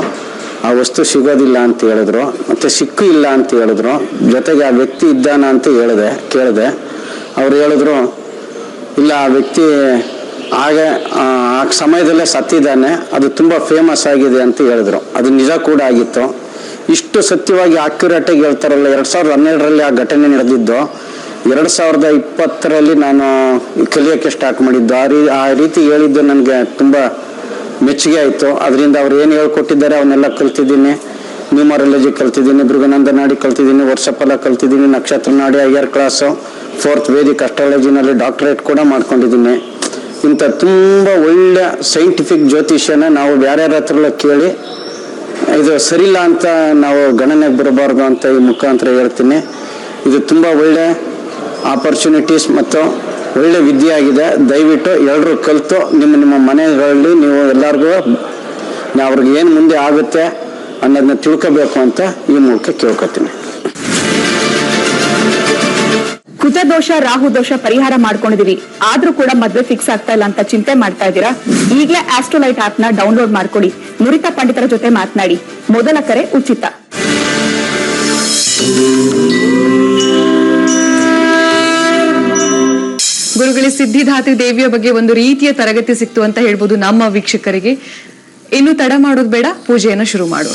ಆ ವಸ್ತು ಸಿಗೋದಿಲ್ಲ ಅಂತ ಹೇಳಿದ್ರು, ಮತ್ತು ಸಿಕ್ಕು ಇಲ್ಲ ಅಂತ ಹೇಳಿದ್ರು. ಜೊತೆಗೆ ಆ ವ್ಯಕ್ತಿ ಇದ್ದಾನ ಅಂತ ಕೇಳಿದೆ. ಅವ್ರು ಹೇಳಿದ್ರು ಇಲ್ಲ, ಆ ವ್ಯಕ್ತಿ ಹಾಗೆ ಆ ಸಮಯದಲ್ಲೇ ಸತ್ತಿದ್ದಾನೆ, ಅದು ತುಂಬ ಫೇಮಸ್ ಆಗಿದೆ ಅಂತ ಹೇಳಿದ್ರು. ಅದು ನಿಜ ಕೂಡ ಆಗಿತ್ತು. ಇಷ್ಟು ಸತ್ಯವಾಗಿ ಆಕ್ಯುರೇಟಾಗಿ ಹೇಳ್ತಾರಲ್ಲ. 2012ರಲ್ಲಿ ಆ ಘಟನೆ ನಡೆದಿದ್ದು. 2020ರಲ್ಲಿ ನಾನು ಕಲಿಯೋಕ್ಕೆ ಸ್ಟಾರ್ಟ್ ಮಾಡಿದ್ದು. ಆ ರೀತಿ ಹೇಳಿದ್ದು ನನಗೆ ತುಂಬ ಮೆಚ್ಚುಗೆ ಆಯಿತು. ಅದರಿಂದ ಅವ್ರು ಏನು ಹೇಳ್ಕೊಟ್ಟಿದ್ದಾರೆ ಅವನ್ನೆಲ್ಲ ಕಲ್ತಿದ್ದೀನಿ. ನ್ಯೂಮರಾಲಜಿ ಕಲ್ತಿದ್ದೀನಿ, ಭೃಗನಂದ ನಾಡಿ ಕಲ್ತಿದ್ದೀನಿ, ವರ್ಷಫಲ ಕಲ್ತಿದ್ದೀನಿ, ನಕ್ಷತ್ರ ನಾಡಿ ಹೈಯರ್ ಕ್ಲಾಸು, 4th ವೇದಿಕ್ ಅಸ್ಟ್ರಾಲಜಿನಲ್ಲಿ ಡಾಕ್ಟರೇಟ್ ಕೂಡ ಮಾಡ್ಕೊಂಡಿದ್ದೀನಿ. ಇಂಥ ತುಂಬ ಒಳ್ಳೆ ಸೈಂಟಿಫಿಕ್ ಜ್ಯೋತಿಷ್ಯನ ನಾವು ಯಾರ್ಯಾರ ಹತ್ರ ಕೇಳಿ ಇದು ಸರಿಯಿಲ್ಲ ಅಂತ ನಾವು ಗಣನೆಗೆ ಬರಬಾರ್ದು ಅಂತ ಈ ಮುಖಾಂತರ ಹೇಳ್ತೀನಿ. ಇದು ತುಂಬ ಒಳ್ಳೆ ಆಪರ್ಚುನಿಟೀಸ್ ಮತ್ತು ಒಳ್ಳೆ ವಿದ್ಯೆ ಆಗಿದೆ. ದಯವಿಟ್ಟು ಎಲ್ಲರೂ ಕಲಿತು ನಿಮ್ಮ ಮನೆಗಳಲ್ಲಿ ನೀವು ಎಲ್ಲರಿಗೂ ಅವ್ರಿಗೆ ಏನು ಮುಂದೆ ಆಗುತ್ತೆ ಅನ್ನೋದನ್ನ ತಿಳ್ಕೋಬೇಕು ಅಂತ ಈ ಮೂಲಕ ಕೇಳ್ಕೊತೀನಿ. ಕುಜದೋಷ, ರಾಹು ದೋಷ ಪರಿಹಾರ ಮಾಡ್ಕೊಂಡಿದೀವಿ, ಆದ್ರೂ ಕೂಡ ಮದ್ವೆ ಫಿಕ್ಸ್ ಆಗ್ತಾ ಇಲ್ಲ ಅಂತ ಚಿಂತೆ ಮಾಡ್ತಾ ಇದ್ದೀರಾ? ಈಗಲೇ ಆಸ್ಟ್ರೋಲೈಟ್ ಆಪ್ ನ ಡೌನ್ಲೋಡ್ ಮಾಡ್ಕೊಡಿ. ನುರಿತ ಪಂಡಿತರ ಜೊತೆ ಮಾತನಾಡಿ. ಮೊದಲ ಕರೆ ಉಚಿತ. ಗುರುಗಳೇ, ಸಿದ್ಧಿದಾತ್ರಿ ದೇವಿಯ ಬಗ್ಗೆ ಒಂದು ರೀತಿಯ ತರಗತಿ ಸಿಕ್ತು ಅಂತ ಹೇಳ್ಬೋದು ನಮ್ಮ ವೀಕ್ಷಕರಿಗೆ. ಇನ್ನು ತಡ ಮಾಡೋದು ಬೇಡ, ಪೂಜೆಯನ್ನು ಶುರು ಮಾಡೋಣ.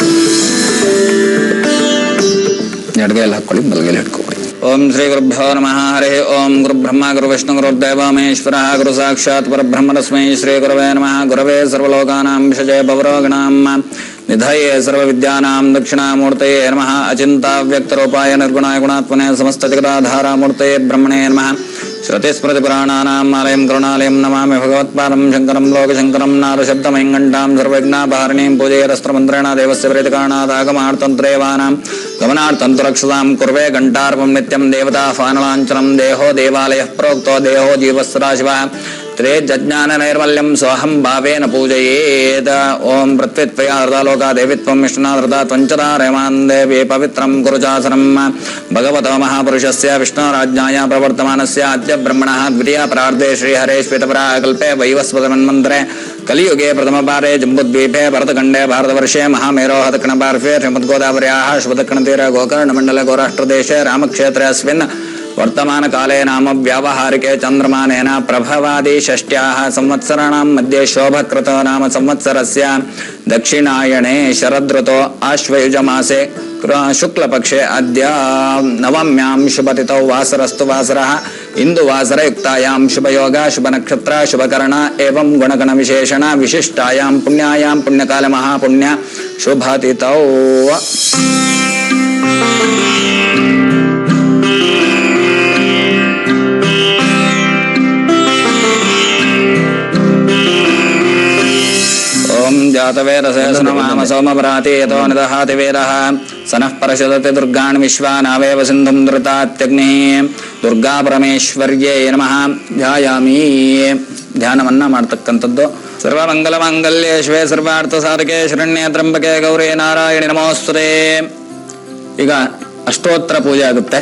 ಎಡಗೈಲಿ ಹಾಕೊಳ್ಳಿ, ಬಲಗೈಲಿ ಹಿಡ್ಕೊಡಿ. ಓಂ ಶ್ರೀ ಗುರುಭ್ಯೋ ನಮಃ. ಹರಿ ಓಂ. ಗುರು ಬ್ರಹ್ಮ ಗುರು ವಿಷ್ಣು ಗುರುರ್ದೇವ ಮಹೇಶ್ವರ ಗುರು ಸಾಕ್ಷಾತ್ ಪರಬ್ರಹ್ಮ ತಸ್ಮೈ ಶ್ರೀ ಗುರವೇ ನಮಃ. ಗುರವೇ ಸರ್ವಲೋಕಾನಾಂ ವಿಷಜಯ ಭವರೋಗಿಣಾಂ ನಿಧಯೇ ಸರ್ವವಿದ್ಯಾನಾಂ ದಕ್ಷಿಣಾಮೂರ್ತಯೇ ನಮಃ. ಅಚಿಂತಾವ್ಯಕ್ತರೂಪಾಯ ನಿರ್ಗುಣಾಯ ಗುಣಾತ್ಮನೇ ಸಮಸ್ತ ಜಗದಾಧಾರಮೂರ್ತಯೇ ಬ್ರಹ್ಮಣೇ ನಮಃ. ಶ್ರುತಿಸ್ಮೃತಿಪುರಾಣಾನಾಂ ಆಲಯಂ ಕರುಣಾಲಯಂ ನಮಾಮಿ ಭಗವತ್ಪಾದಂ ಶಂಕರಂ ಲೋಕಶಂಕರಂ ನಾದಶಬ್ದಮಯಂ ಘಂಟಾಂ ಸರ್ವವಿಘ್ನಾಪಹಾರಿಣೀಂ ಪೂಜೆಯರಸ್ತ್ರಮಂತ್ರೇಣ ದೇವಸ್ಯ ಪ್ರೇತಕಾರಣಾದಾಗಮಾರ್ಥಂತ್ರೇವಾನಾಂ ಗಮನಾರ್ಥಂತುರಕ್ಷತಾಂ ಕುರ್ವೇ ಘಂಟಾರ್ಪಂ ನಿತ್ಯಂ ದೇವತಾಫಾನಲಾಂಛನಂ. ದೇಹೋ ದೇವಾಲಯಃ ಪ್ರೋಕ್ತೋ ದೇಹೋ ಜೀವಸ್ಸದಾಶಿವಃ ತ್ರೇಜ್ಞಾನ ನೈರ್ಮಲ್ಯಂ ಸೋಹಂ ಭಾವೇನ ಪೂಜಯೇತ್. ಓಂ ಪ್ರತ್ವಿತ್ವಯಾ ಹೃದಲೋಕಾ ದೇವಿತ್ವಂ ವಿಷ್ಣುನಾಥೃತ ತ್ವಂಚರಾ ರೇಮಾನ್ ದೇವಿ ಪವಿತ್ರಂ ಕುರುಚಾಸನಂ. ಭಗವತಃ ಮಹಾಪುರುಷಸ್ಯ ವಿಷ್ಣುರಾಜ್ಞಾಯ ಪ್ರವರ್ತಮಾನಸ್ಯ ಅದ್ಯ ಬ್ರಹ್ಮಣಃ ದ್ವಿತೀಯ ಪರಾರ್ಧೆ ಶ್ರೀಹರೇ ಶ್ವೇತಪರಾಕಲ್ಪೆ ವೈವಸ್ವತಮನ್ಮಂತ್ರೆ ಕಲಿಯುಗೆ ಪ್ರಥಮಪಾರೆ ಜಂಬುದ್ವೀಪೆ ಭರತಖಂಡೆ ಭಾರತವರ್ಷೆ ಮಹಾಮೇರೋಹ ದಕ್ಷಿಣಪಾರ್ಶ್ವೆ ಶ್ರೀಮದ್ಗೋದಾವರ್ಯಾಃ ಶ್ರೀಮದಕ್ಷಿಣತೀರ ಗೋಕರ್ಣಮಂಡಲೆ ಗೋರಾಷ್ಟ್ರದೇಶೆ ರಾಮಕ್ಷೇತ್ರೆ ಅಸ್ಮಿನ್ वर्तमानकाले नाम व्यावहारिके चन्द्रमानेन प्रभवादि षष्ट्याः संवत्सराणां मध्ये शोभकृतो नाम संवत्सरस्य दक्षिणायणे शरदृतो आश्वयुजमासे शुक्लपक्षे अद्य नवम्यां शुभतिथौ वासरस्तु वासरः इंदुवासरयुक्तायां शुभयोग शुभनक्षत्र शुभकर्ण एवं गुणगणविशेषण विशिष्टायां पुण्यायां पुण्यकाल महापुण्य शुभतिथौ ओम जातवेदसे सुनमाम सोमवराति यतो निदहाति वेदः सनः परशदति दुर्गान् विश्वानावेव सिन्धुं धृतात्यग्निः दुर्गा परमेश्वर्यै नमः ध्यायामि ಧ್ಯಾನವನ್ನ ಮಾಡ್ತಕ್ಕಂಥದ್ದು ಸರ್ವಮಂಗಲಮಾಂಗಲ್ಯೇ ಶಿವೆ ಸರ್ವಾರ್ಥ ಸಾಧಕೆ ಶರಣ್ಯೇ ತ್ರ್ಯಂಬಕೆ ಗೌರಿ ನಾರಾಯಣಿ ನಮೋಸ್ತುತೇ. ಈಗ ಅಷ್ಟೋತ್ತರ ಪೂಜೆ ಆಗುತ್ತೆ.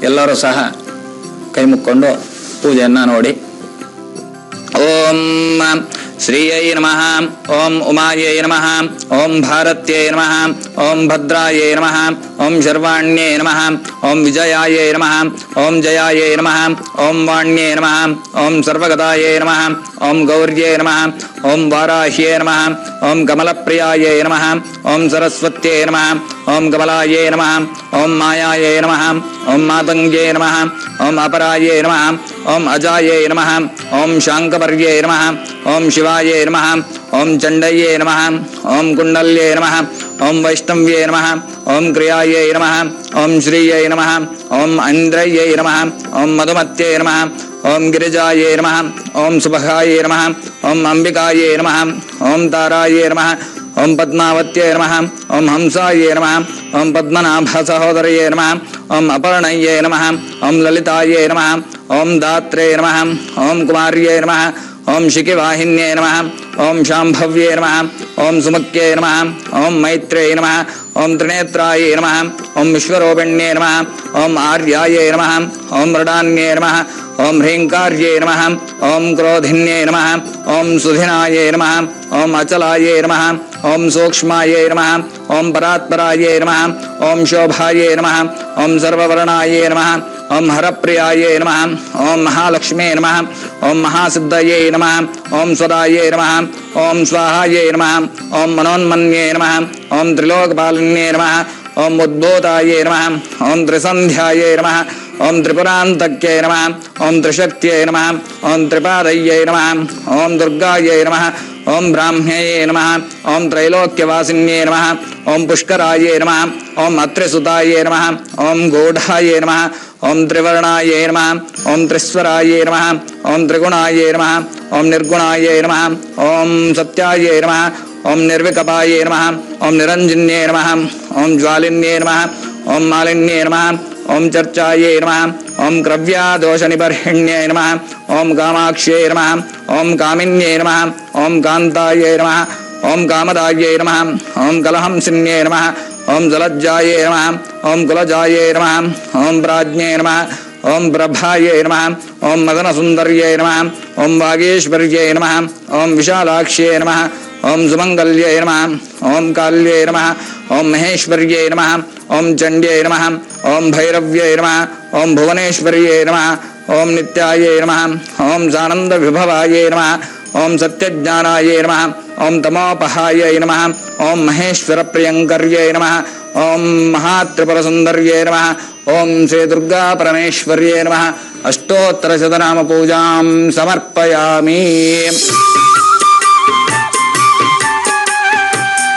ಎಲ್ಲರೂ ಸಹ ಕೈ ಮುಕ್ಕೊಂಡು ಪೂಜೆಯನ್ನ ನೋಡಿ. ಓಂ ಶ್ರೀಯೈ ನಮಃ, ಓಂ ಉಮಾಯೈ ನಮಃ, ಓಂ ಭಾರತ್ಯೈ ನಮಃ, ಓಂ ಭದ್ರಾಯೈ ನಮಃ, ಓಂ ಶರ್ವಾಣ್ಯೈ ನಮಃ, ಓಂ ವಿಜಯಾಯೈ ನಮಃ, ಓಂ ಜಯಾಯೈ ನಮಃ, ಓಂ ವಾಣ್ಯೈ ನಮಃ, ಓಂ ಸರ್ವಗದಾಯೈ ನಮಃ, ಓಂ ಗೌರ್ಯೈ ನಮಃ, ಓಂ ವಾರಾಹ್ಯೈ ನಮಃ, ಓಂ ಕಮಲಪ್ರಿಯಾಯೈ ನಮಃ, ಓಂ ಸರಸ್ವತ್ಯೈ ನಮಃ, ಓಂ ಕಮಲಾಯೈ ನಮಃ, ಓಂ ಮಾಯಾಯೈ ನಮಃ, ಓಂ ಮಾತಂಗ್ಯೈ ನಮಃ, ಓಂ ಅಪರಾಯೈ ನಮಃ, ಓಂ ಅಜಾಯೈ ನಮಃ, ಓಂ ಶಾಂಕಪರ್ಯೈ ನಮಃ, ಓಂ ಶಿವಾಯೈ ನಮಃ, ಓಂ ಚಂಡಯ್ಯೈ ನಮಃ, ಓಂ ಕುಂಡಲ್ಯೈ ನಮಃ, ಓಂ ವೈಷ್ಣವ್ಯೈ ನಮಃ, ಓಂ ಕ್ರಿಯಾಯೈ ನಮಃ, ಓಂ ಶ್ರೀಯೈ ನಮಃ, ಓಂ ಇಂದ್ರಯ್ಯೈ ನಮಃ, ಓಂ ಮಧುಮತ್ಯೈ ನಮಃ, ಓಂ ಗಿರಿಜಾಯೈ ನಮಃ, ಓಂ ಸುಭಗಾಯೈ ನಮಃ, ಓಂ ಅಂಬಿಕಾಯೈ ನಮಃ, ಓಂ ತಾರಾಯೈ ನಮಃ, ಓಂ ಪದ್ಮಾವತ್ಯೈ ನಮಃ, ಓಂ ಹಂಸಾಯೈ ನಮಃ, ಓಂ ಪದ್ಮನಾಭ ಸಹೋದರಯೈ ನಮಃ, ಓಂ ಅಪರ್ಣಯ್ಯೈ ನಮಃ, ಓಂ ಲಲಿತಾಯೈ ನಮಃ, ಓಂ ದಾತ್ರೇ ನಮಃ, ಓಂ ಕುಮಾರ್ಯೈ ನಮಃ, ಓಂ ಶಿಖಿವಾಹಿನ್ಯೈ ನಮಃ, ಓಂ ಶಾಂಭವ್ಯೈ ನಮಃ, ಓಂ ಸುಮುಖ್ಯೈ ನಮಃ, ಓಂ ಮೈತ್ರೇಯ ನಮಃ, ಓಂ ತ್ರಿನೇತ್ರಾಯೈ ನಮಃ, ಓಂ ವಿಶ್ವರೂಪಿಣ್ಯೈ ನಮಃ, ಓಂ ಆರ್ಯಾಯೈ ನಮಃ, ಓಂ ಮೃಡಾನ್ಯೈ ನಮಃ, ಓಂ ಹ್ರೀಂಕಾರ್ಯೈ ನಮಃ, ಓಂ ಕ್ರೋಧಿನ್ಯೈ ನಮಃ, ಓಂ ಸುಧಿನಾಯೈ ನಮಃ, ಓಂ ಅಚಲಾಯೈ ನಮಃ, ಓಂ ಸೂಕ್ಷ್ಮಾಯೈ ನಮಃ, ಓಂ ಪರಾತ್ಪರಾಯೈ ನಮಃ, ಓಂ ಶೋಭಾಯೈ ನಮಃ, ಓಂ ಸರ್ವವರ್ಣಾಯೈ ನಮಃ, ಓಂ ಹರಪ್ರಿಯಾಯೈ ನಮಃ, ಓಂ ಮಹಾಲಕ್ಷ್ಮೇ ನಮಃ, ಓಂ ಮಹಾಸಿದ್ಧಯೈ ನಮಃ, ಓಂ ಸ್ವದಾಯೈ ನಮಃ, ಓಂ ಸ್ವಾಹಾಯೈ ನಮಃ, ಓಂ ಮನೋನ್ಮನ್ಯೈ ನಮಃ, ಓಂ ತ್ರಿಲೋಕಪಾಲಿನ್ಯೈ ನಮಃ, ಓಂ ಉದ್ಭೂತಾಯೈ ನಮಃ, ಓಂ ತ್ರಿಸಂಧ್ಯಾಯೈ ನಮಃ, ಓಂ ತ್ರಿಪುರಾಂತಕ್ಯೈ ನಮಃ, ಓಂ ತ್ರಿಶಕ್ತ್ಯೈ ನಮಃ, ಓಂ ತ್ರಿಪಾದಯ್ಯೈ ನಮಃ, ಓಂ ದುರ್ಗಾಯೈ ನಮಃ, ಓಂ ಬ್ರಾಹ್ಮ್ಯೈ ನಮಃ, ಓಂ ತ್ರೈಲೋಕ್ಯವಾಸಿನ್ಯೈ ನಮಃ, ಓಂ ಪುಷ್ಕರಾಯೈ ನಮಃ, ಓಂ ಅತ್ರಿಸುತಾಯೈ ನಮಃ, ಓಂ ಗೂಢಾಯೈ ನಮಃ, ಓಂ ತ್ರಿವರ್ಣಾಯೈ ನಮಃ, ಓಂ ತ್ರಿಸ್ವರಾಯೈ ನಮಃ, ಓಂ ತ್ರಿಗುಣಾಯೈ ನಮಃ, ಓಂ ನಿರ್ಗುಣಾಯೈ ನಮಃ, ಓಂ ಸತ್ಯಾಯೈ ನಮಃ, ಓಂ ನಿರ್ವಿಕಪಾಯೈ ನಮಃ, ಓಂ ನಿರಂಜನ್ಯೈ ನಮಃ, ಓಂ ಜ್ವಾಲಿನ್ಯೈ ನಮಃ, ಓಂ ಮಾಲಿನ್ಯೈ ನಮಃ, ಓಂ ಚರ್ಚಾಯೈ ನಮಃ, ಓಂ ಕ್ರವ್ಯಾದೋಷನಿಬರ್ಹಿಣ್ಯೈ ನಮಃ, ಓಂ ಕಾಮಾಕ್ಷ್ಯೈ ನಮಃ, ಓಂ ಕಾಮಿನ್ಯೈ ನಮಃ, ಓಂ ಕಾಂತಾಯೈ ನಮಃ, ಓಂ ಕಾಮದಾಯೈ ನಮಃ, ಓಂ ಕಲಹಂಸಿನ್ಯೈ ನಮಃ, ಓಂ ಜಲಜ್ಜಾಯೈ ನಮಃ, ಓಂ ಕುಲಜಾಯೈ ನಮಃ, ಓಂ ಪ್ರಾಜ್ಞೈ ನಮಃ, ಓಂ ಪ್ರಭಾಯೈ ನಮಃ, ಓಂ ಮದನಸುಂದರ್ಯೈ ನಮಃ, ಓಂ ವಾಗೀಶ್ವರ್ಯೈ ನಮಃ, ಓಂ ವಿಶಾಲಾಕ್ಷ್ಯೈ ನಮಃ, ಓಂ ಸುಮಂಗಲ್ಯೈ ನಮಃ, ಓಂ ಕಾಲ್ಯೈ ನಮಃ, ಓಂ ಮಹೇಶ್ವರ್ಯೈ ನಮಃ, ಓಂ ಚಂಡ್ಯೈ ನಮಃ, ಓಂ ಭೈರವ್ಯೈ ನಮಃ, ಓಂ ಭುವನೇಶ್ವರ್ಯೈ ನಮಃ, ಓಂ ನಿತ್ಯಾಯೈ ನಮಃ, ಓಂ ಸಾನಂದ ವಿಭವಾಯೈ ನಮಃ, ಓಂ ಸತ್ಯಜ್ಞಾನಾಯೈ ನಮಃ, ಓಂ ತಮೋಪಹಾಯೈ ನಮಃ, ಓಂ ಮಹೇಶ್ವರ ಪ್ರಿಯಂಕರ್ಯೈ ನಮಃ, ಓಂ ಮಹಾತ್ರಿಪುರಸುಂದರ್ಯೈ ನಮಃ, ಓಂ ಶ್ರೀ ದುರ್ಗಾ ಪರಮೇಶ್ವರ್ಯೈ ನಮಃ. ಅಷ್ಟೋತ್ತರ ಶತನಾಮ ಪೂಜಾಂ ಸಮರ್ಪಯಾಮಿ.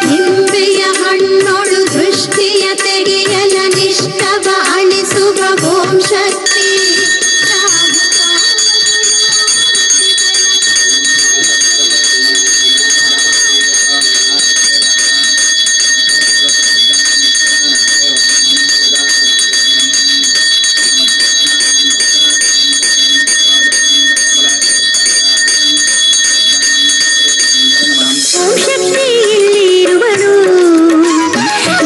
ನಿಂಬೆಯ ಹಣ್ಣೊಳು ದೃಷ್ಟಿಯ ತೆಗೆಯಲ ನಿಷ್ಠವ ಅಳಿಸುವ ಓಂ ಶಕ್ತಿ. ಓಂ ಶಕ್ತಿ ಇಲ್ಲಿರುವನು,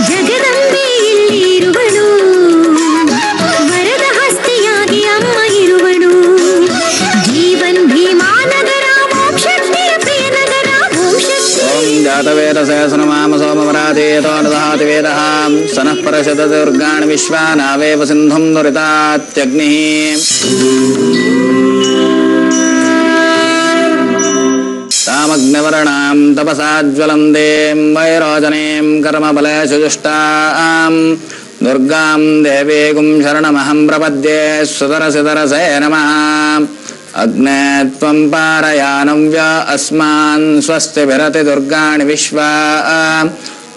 ಜಗದಂಬೆ ಇಲ್ಲಿರುವನು, ವರದ ಹಸ್ತಿಯಾಗಿ ಅಮ್ಮ सुनमाम सोमवराधेतो दधाति वेदः सनः परशतदुर्गाणि विश्वानावेव सिन्धुं दुरितात्यग्निः तामग्निवर्णां तपसाज्वलं दें वैरोचनीं कर्मफलेषु जुष्टां दुर्गां देवीगुं शरणमहं प्रपद्ये सुतरसितरसे नमः अग्ने त्वं पारयानव्य अस्मान् स्वस्तिभिरति दुर्गाणि विश्वा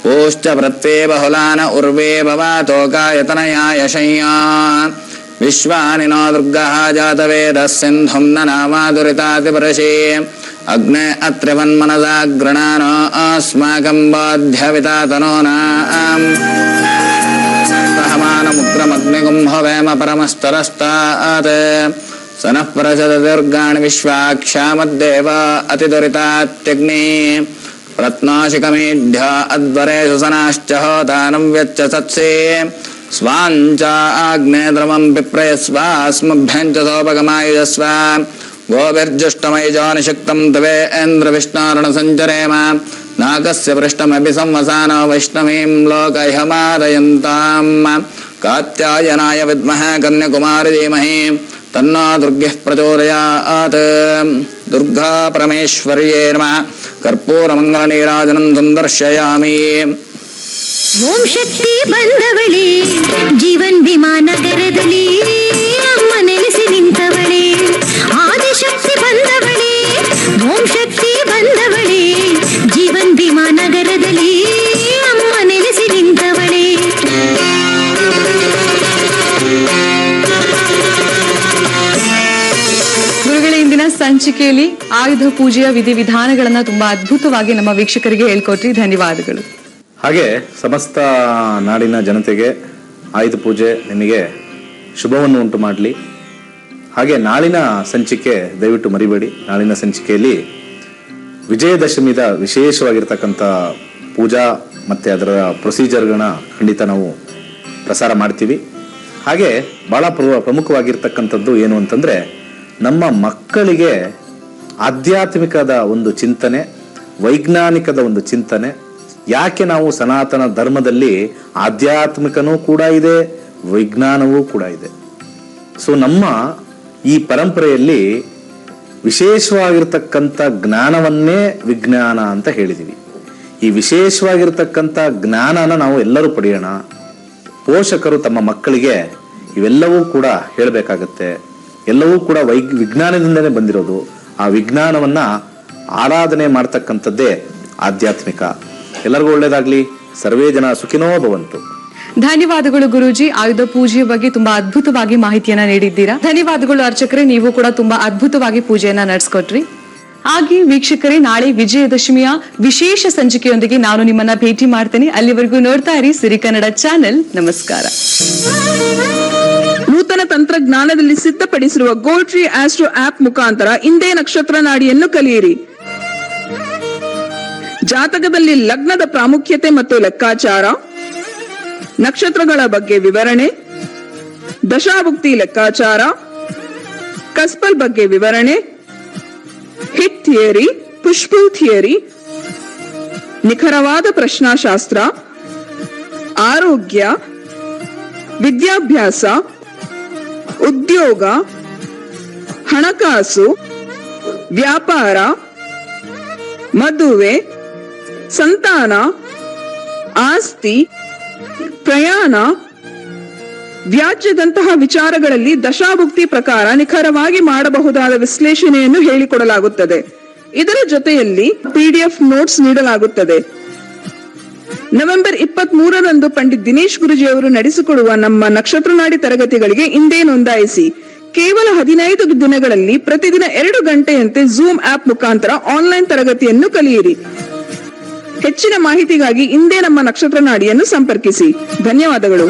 पूश्च प्रत्वे बहुलान उर्वे भवातो गायतनयाय शय्या विश्वानि नो दुर्गः जातवेदः सिन्धुं न नामादुरितातिपरशे अग्ने अत्रिवन्मनसा गृणानो अस्माकं बाध्यविता तनूनाम् सहमानमुग्रमग्निगुं हवेम परमस्तरस्तात् सनः परशतदुर्गाणि विश्वाक्षामद्देव अतिदुरितात्यग्निः रत्नाशिकमेढ्य अध्वरेषु सनाश्च होतानं व्यच्च सत्से स्वाञ्च आग्नेद्रवं पिप्रयस्वास्मभ्यं च सोपगमायुजस्व गोभिर्जुष्टमयजो निषिक्तं तवे इन्द्रविष्णोर्णसञ्चरेम नागस्य पृष्ठमपि संवसानो वैष्णवीं लोकह्यमादयन्ताम् कात्यायनाय विद्महे कन्याकुमारी धीमहि तन्नो दुर्गः प्रचोदयात् दुर्गा परमेश्वर्यै नमः कर्पूरमङ्गलनीराजनं संदर्शयामि ಓಂ ಶಕ್ತಿ ಬಂದವಳೇ ಜೀವನ್ ಭೀಮಾ ನಗರದಲ್ಲಿ ಅಮ್ಮ ನೆಲೆಸಿ ನಿಂತವಳೇ ಆದಿಶಕ್ತಿ ಬಂದವಳೇ ಓಂ ಶಕ್ತಿ ಬಂದವಳೇ ಜೀವನ್ ಭೀಮಾ ನಗರದಲ್ಲಿ ಅಮ್ಮ ನೆಲೆಸಿ ನಿಂತವಳೇ ಗುರುಗಳ ಇಂದಿನ ಸಂಚಿಕೆಯಲ್ಲಿ ಆಯುಧ ಪೂಜೆಯ ವಿಧಿವಿಧಾನಗಳನ್ನ ತುಂಬಾ ಅದ್ಭುತವಾಗಿ ನಮ್ಮ ವೀಕ್ಷಕರಿಗೆ ಹೇಳ್ಕೊಟ್ರಿ. ಧನ್ಯವಾದಗಳು. ಹಾಗೆ ಸಮಸ್ತ ನಾಡಿನ ಜನತೆಗೆ ಆಯುಧ ಪೂಜೆ ನಿಮಗೆ ಶುಭವನ್ನು ಉಂಟು ಮಾಡಲಿ. ಹಾಗೆ ನಾಳಿನ ಸಂಚಿಕೆ ದಯವಿಟ್ಟು ಮರಿಬೇಡಿ. ನಾಳಿನ ಸಂಚಿಕೆಯಲ್ಲಿ ವಿಜಯದಶಮಿದ ವಿಶೇಷವಾಗಿರ್ತಕ್ಕಂಥ ಪೂಜಾ ಮತ್ತು ಅದರ ಪ್ರೊಸೀಜರ್ಗಳನ್ನ ಖಂಡಿತ ನಾವು ಪ್ರಸಾರ ಮಾಡ್ತೀವಿ. ಹಾಗೆ ಭಾಳ ಪ್ರಮುಖವಾಗಿರ್ತಕ್ಕಂಥದ್ದು ಏನು ಅಂತಂದರೆ, ನಮ್ಮ ಮಕ್ಕಳಿಗೆ ಆಧ್ಯಾತ್ಮಿಕದ ಒಂದು ಚಿಂತನೆ, ವೈಜ್ಞಾನಿಕದ ಒಂದು ಚಿಂತನೆ. ಯಾಕೆ ನಾವು ಸನಾತನ ಧರ್ಮದಲ್ಲಿ ಆಧ್ಯಾತ್ಮಿಕನೂ ಕೂಡ ಇದೆ, ವಿಜ್ಞಾನವೂ ಕೂಡ ಇದೆ. ಸೊ ನಮ್ಮ ಈ ಪರಂಪರೆಯಲ್ಲಿ ವಿಶೇಷವಾಗಿರ್ತಕ್ಕಂಥ ಜ್ಞಾನವನ್ನೇ ವಿಜ್ಞಾನ ಅಂತ ಹೇಳಿದ್ದೀವಿ. ಈ ವಿಶೇಷವಾಗಿರ್ತಕ್ಕಂಥ ಜ್ಞಾನನ ನಾವು ಎಲ್ಲರೂ ಪಡೆಯೋಣ. ಪೋಷಕರು ತಮ್ಮ ಮಕ್ಕಳಿಗೆ ಇವೆಲ್ಲವೂ ಕೂಡ ಹೇಳಬೇಕಾಗತ್ತೆ. ಎಲ್ಲವೂ ಕೂಡ ವಿಜ್ಞಾನದಿಂದನೇ ಬಂದಿರೋದು. ಆ ವಿಜ್ಞಾನವನ್ನ ಆರಾಧನೆ ಮಾಡ್ತಕ್ಕಂಥದ್ದೇ ಆಧ್ಯಾತ್ಮಿಕ. ಎಲ್ಲರಿಗೂ ಒಳ್ಳೇದಾಗ್ಲಿ. ಸರ್ವೇ ಜನ ಸುಖಿನೋ ಭವಂತು. ಧನ್ಯವಾದಗಳು ಗುರೂಜಿ. ಆಯುಧ ಪೂಜೆಯ ಬಗ್ಗೆ ತುಂಬಾ ಅದ್ಭುತವಾಗಿ ಮಾಹಿತಿಯನ್ನ ನೀಡಿದ್ದೀರಾ. ಧನ್ಯವಾದಗಳು ಅರ್ಚಕರೇ, ನೀವು ಕೂಡ ತುಂಬಾ ಅದ್ಭುತವಾಗಿ ಪೂಜೆಯನ್ನ ನಡೆಸ್ಕೊಟ್ರಿ. ಹಾಗೆ ವೀಕ್ಷಕರೇ, ನಾಳೆ ವಿಜಯದಶಮಿಯ ವಿಶೇಷ ಸಂಚಿಕೆಯೊಂದಿಗೆ ನಾನು ನಿಮ್ಮನ್ನ ಭೇಟಿ ಮಾಡ್ತೇನೆ. ಅಲ್ಲಿವರೆಗೂ ನೋಡ್ತಾ ಇರಿ ಸಿರಿ ಕನ್ನಡ ಚಾನೆಲ್. ನಮಸ್ಕಾರ. ನೂತನ ತಂತ್ರಜ್ಞಾನದಲ್ಲಿ ಸಿದ್ಧಪಡಿಸಿರುವ ಗೋಲ್ಟ್ರಿ ಆಸ್ಟ್ರೋ ಆಪ್ ಮುಖಾಂತರ ಇಂದೇ ನಕ್ಷತ್ರ ನಾಡಿಯನ್ನು ಕಲಿಯಿರಿ. ಜಾತಕದಲ್ಲಿ ಲಗ್ನದ ಪ್ರಾಮುಖ್ಯತೆ ಮತ್ತು ಲೆಕ್ಕಾಚಾರ, ನಕ್ಷತ್ರಗಳ ಬಗ್ಗೆ ವಿವರಣೆ, ದಶಾಭುಕ್ತಿ ಲೆಕ್ಕಾಚಾರ, ಕಸ್ಪಲ್ ಬಗ್ಗೆ ವಿವರಣೆ, ಹಿಟ್ ಥಿಯರಿ, ಪುಷ್ಪುಲ್ ಥಿಯರಿ, ನಿಖರವಾದ ಪ್ರಶ್ನಾಶಾಸ್ತ್ರ, ಆರೋಗ್ಯ, ವಿದ್ಯಾಭ್ಯಾಸ, ಉದ್ಯೋಗ, ಹಣಕಾಸು, ವ್ಯಾಪಾರ, ಮದುವೆ, ಸಂತಾನ, ಆಸ್ತಿ, ಪ್ರಯಾಣ, ವ್ಯಾಜ್ಯದಂತಹ ವಿಚಾರಗಳಲ್ಲಿ ದಶಾಭುಕ್ತಿ ಪ್ರಕಾರ ನಿಖರವಾಗಿ ಮಾಡಬಹುದಾದ ವಿಶ್ಲೇಷಣೆಯನ್ನು ಹೇಳಿಕೊಡಲಾಗುತ್ತದೆ. ಇದರ ಜೊತೆಯಲ್ಲಿ PDF ನೋಟ್ಸ್ ನೀಡಲಾಗುತ್ತದೆ. ನವೆಂಬರ್ 23ರಂದು ಪಂಡಿತ್ ದಿನೇಶ್ ಗುರುಜಿಯವರು ನಡೆಸಿಕೊಡುವ ನಮ್ಮ ನಕ್ಷತ್ರ ನಾಡಿ ತರಗತಿಗಳಿಗೆ ಇಂದೇ ನೋಂದಾಯಿಸಿ. ಕೇವಲ 15 ದಿನಗಳಲ್ಲಿ ಪ್ರತಿದಿನ 2 ಗಂಟೆಯಂತೆ ಝೂಮ್ ಆಪ್ ಮುಖಾಂತರ ಆನ್ಲೈನ್ ತರಗತಿಯನ್ನು ಕಲಿಯಿರಿ. ಹೆಚ್ಚಿನ ಮಾಹಿತಿಗಾಗಿ ಇಂದೇ ನಮ್ಮ ನಕ್ಷತ್ರ ನಾಡಿಯನ್ನು ಸಂಪರ್ಕಿಸಿ. ಧನ್ಯವಾದಗಳು.